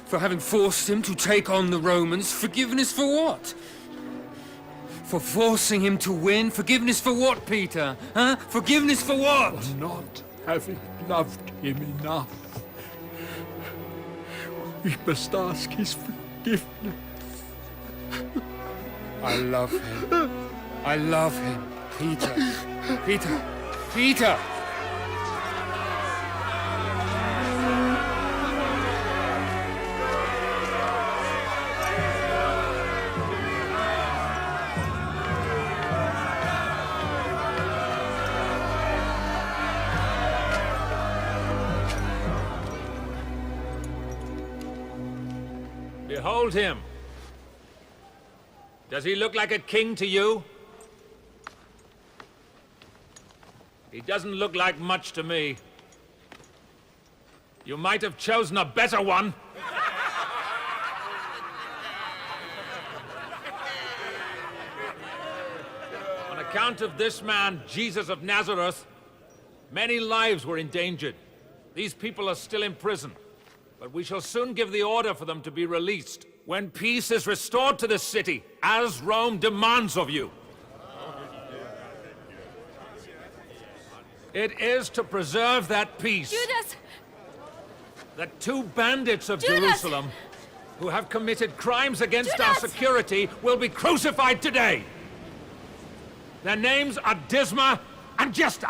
For having forced him to take on the Romans? Forgiveness for what? For forcing him to win? Forgiveness for what, Peter? Huh? Forgiveness for what? For not having loved him enough. We must ask his forgiveness. I love him. I love him. Peter. Peter. Peter! Behold him. Does he look like a king to you? He doesn't look like much to me. You might have chosen a better one. On account of this man, Jesus of Nazareth, many lives were endangered. These people are still in prison, but we shall soon give the order for them to be released when peace is restored to the city, as Rome demands of you. It is to preserve that peace Judas! that two bandits of Judas! Jerusalem who have committed crimes against our security will be crucified today. Their names are Disma and Jester.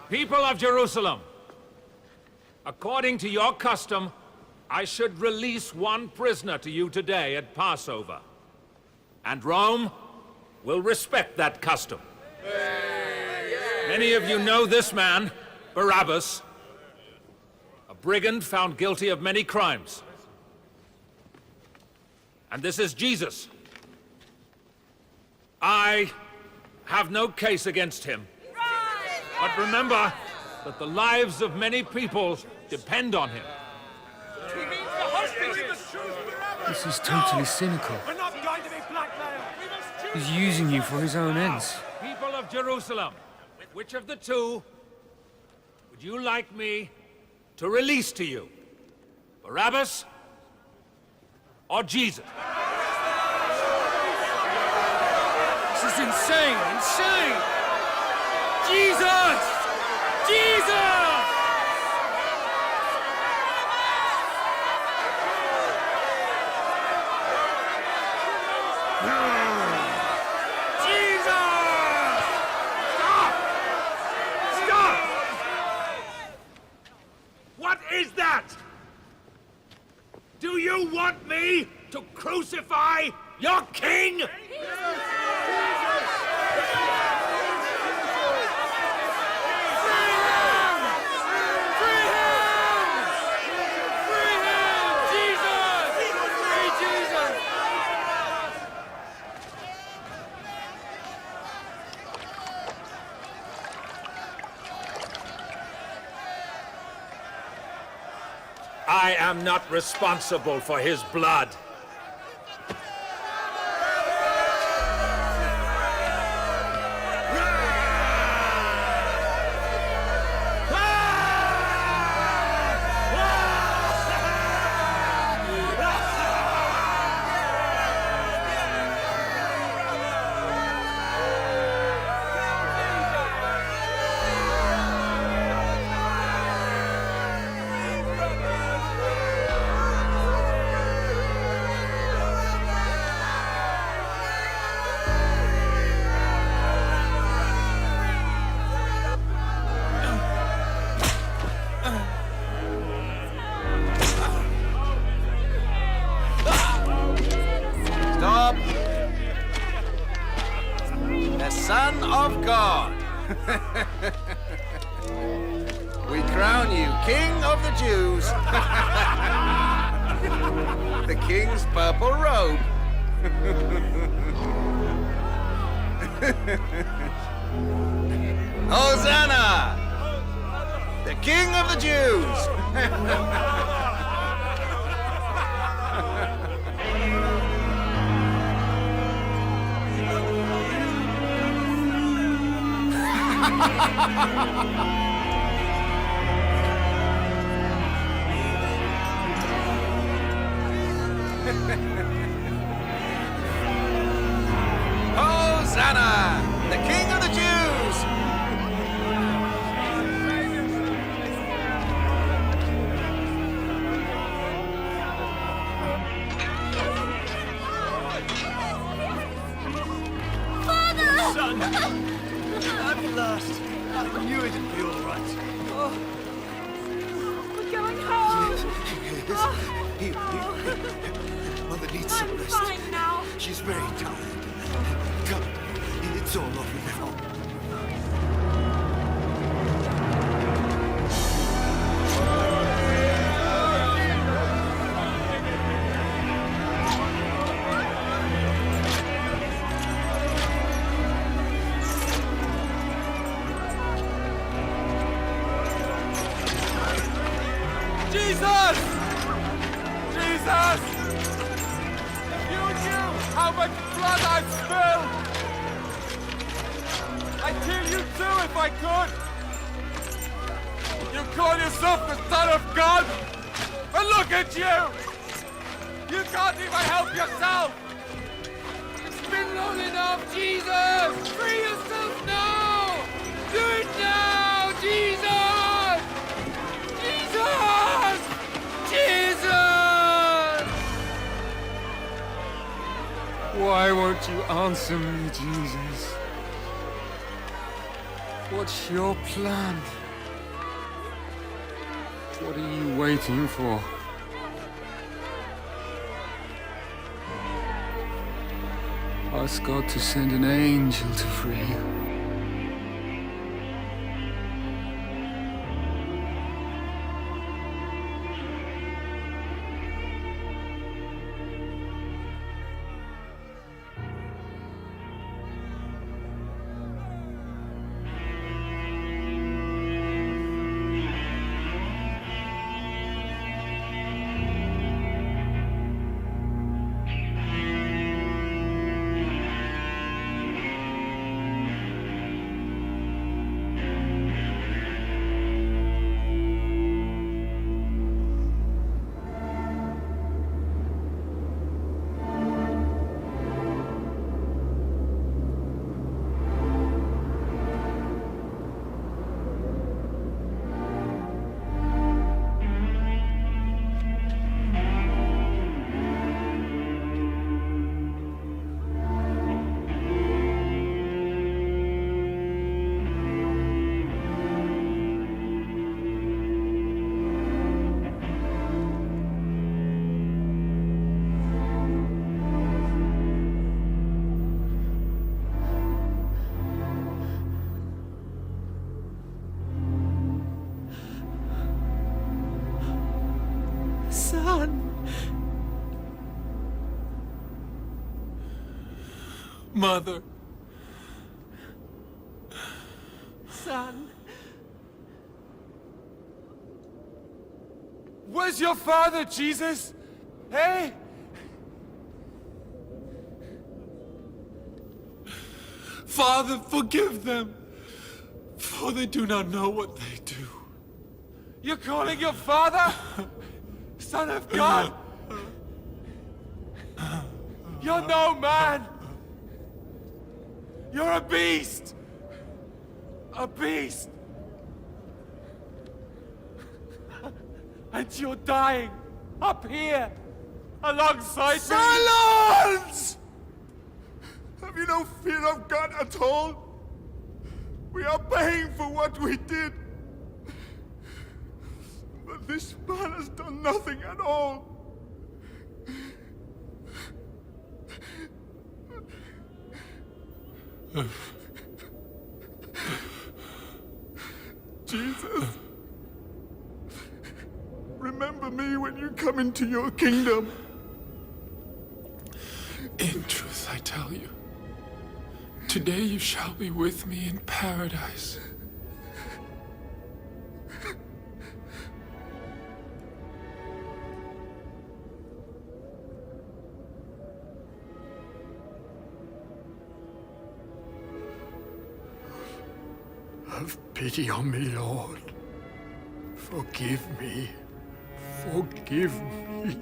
People of Jerusalem, according to your custom, I should release one prisoner to you today at Passover. And Rome will respect that custom. Many of you know this man, Barabbas, a brigand found guilty of many crimes. And this is Jesus. I have no case against him. But remember that the lives of many people depend on him. This is totally cynical. We're not going to be blackmailed. He's using you for his own ends. People of Jerusalem, which of the two would you like me to release to you? Barabbas or Jesus? This is insane! Insane! Jesus! Jesus! What is that? Do you want me to crucify your king? I am not responsible for his blood. Stop! The Son of God! We crown you King of the Jews! The King's purple robe! Hosanna! The King of the Jews! Hosanna! The King of the Jews! Father! Son! At last! I knew it'd be all right. We're going home. Mother needs some rest. I'm fine now. She's very tired. Come, it's all over now. Jesus! Jesus! If you knew how much blood I've spilled, I'd kill you too if I could. You call yourself the Son of God? And look at you! You can't even help yourself! It's been long enough, Jesus! Free yourself now! Do it now, Jesus! Jesus! Jesus! Why won't you answer me, Jesus? What's your plan? What are you waiting for? Ask God to send an angel to free you. Mother. Son. Where's your father, Jesus? Hey? Father, forgive them, for they do not know what they do. You're calling your father? Son of God? You're no man! You're a beast! A beast! And you're dying up here alongside me! Silence! Have you no fear of God at all? We are paying for what we did. But this man has done nothing at all. Jesus, remember me when you come into your kingdom. In truth, I tell you, today you shall be with me in paradise. Have pity on me, Lord. Forgive me. Forgive me.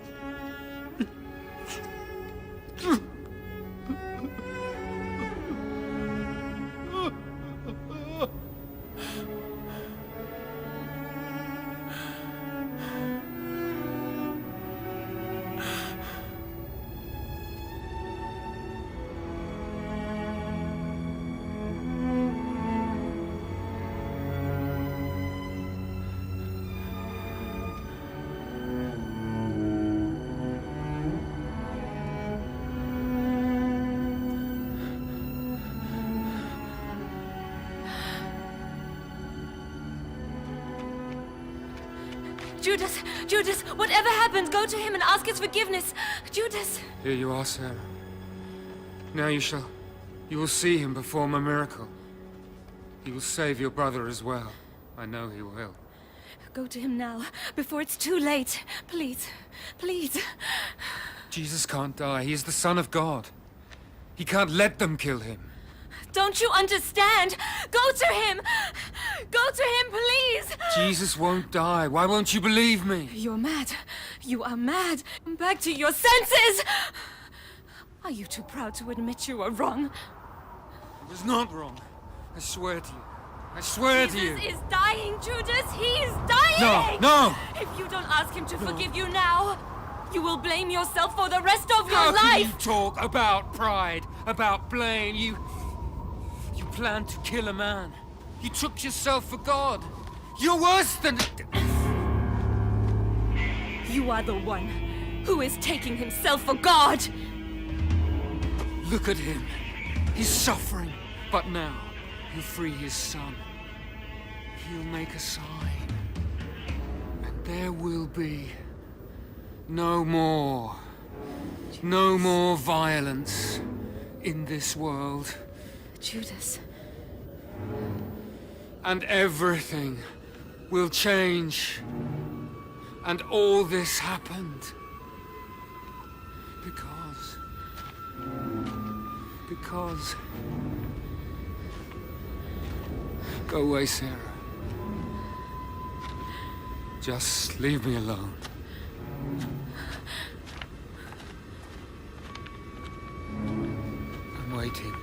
Judas! Judas! Whatever happens, go to him and ask his forgiveness! Judas! Here you are, Sarah. Now you will see him perform a miracle. He will save your brother as well. I know he will. Go to him now, before it's too late. Please. Please. Jesus can't die. He is the Son of God. He can't let them kill him. Don't you understand? Go to him! Go to him, please! Jesus won't die. Why won't you believe me? You're mad. You are mad. Come back to your senses! Are you too proud to admit you were wrong? I was not wrong. I swear to you. I swear to you. Jesus is dying, Judas! He's dying! No! No! If you don't ask him to forgive you now, you will blame yourself for the rest of your How life! can you talk about pride, about blame? You planned to kill a man. You took yourself for God. You're worse than... You are the one who is taking himself for God! Look at him. He's suffering. But now, he'll free his son. He'll make a sign. And there will be no more violence in this world. Judas. And everything will change. And all this happened because... Go away, Sarah. Just leave me alone. I'm waiting.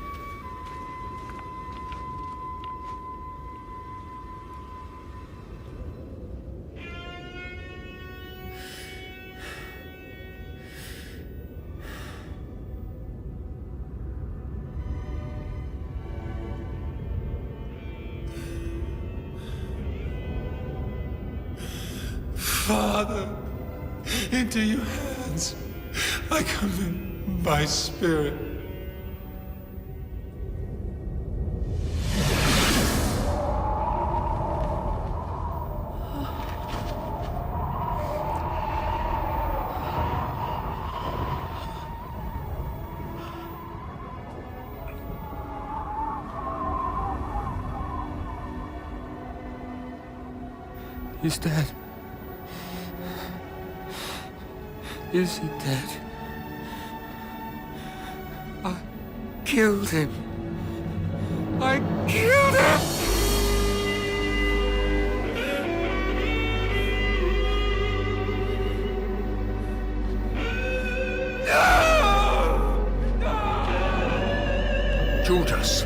Father, into your hands I commit my spirit. He's dead. Is he dead? I killed him. I killed him! Judas.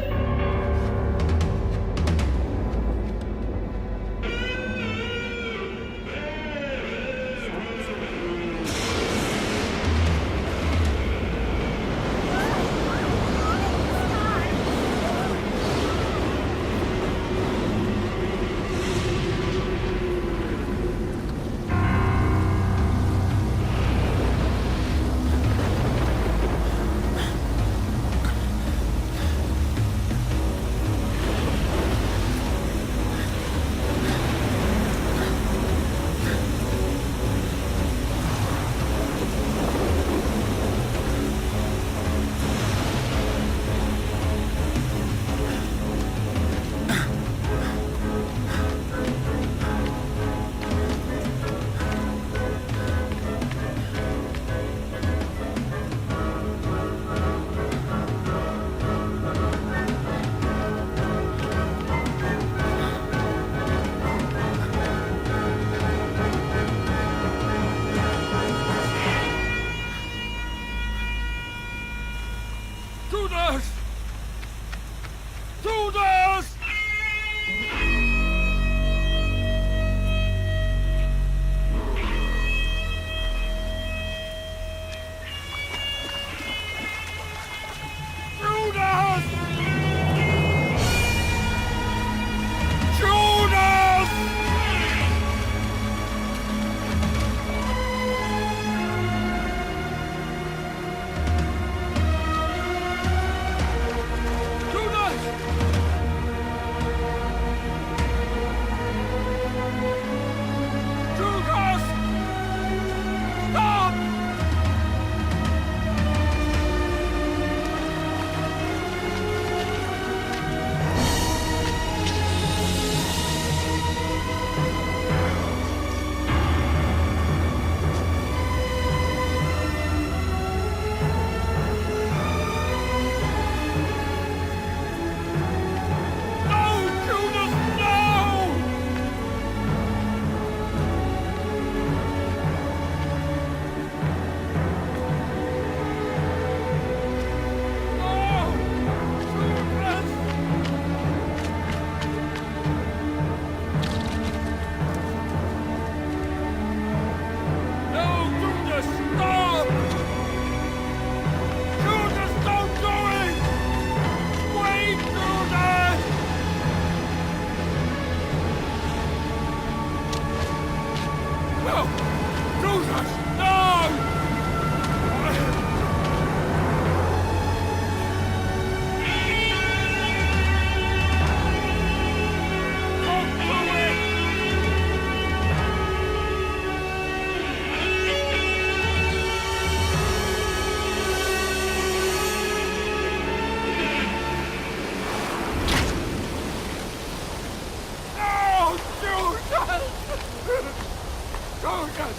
Judas!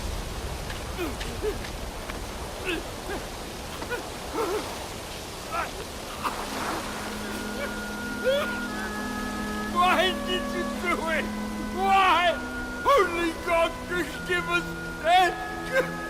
Why did you do it? Why? Only God could give us death!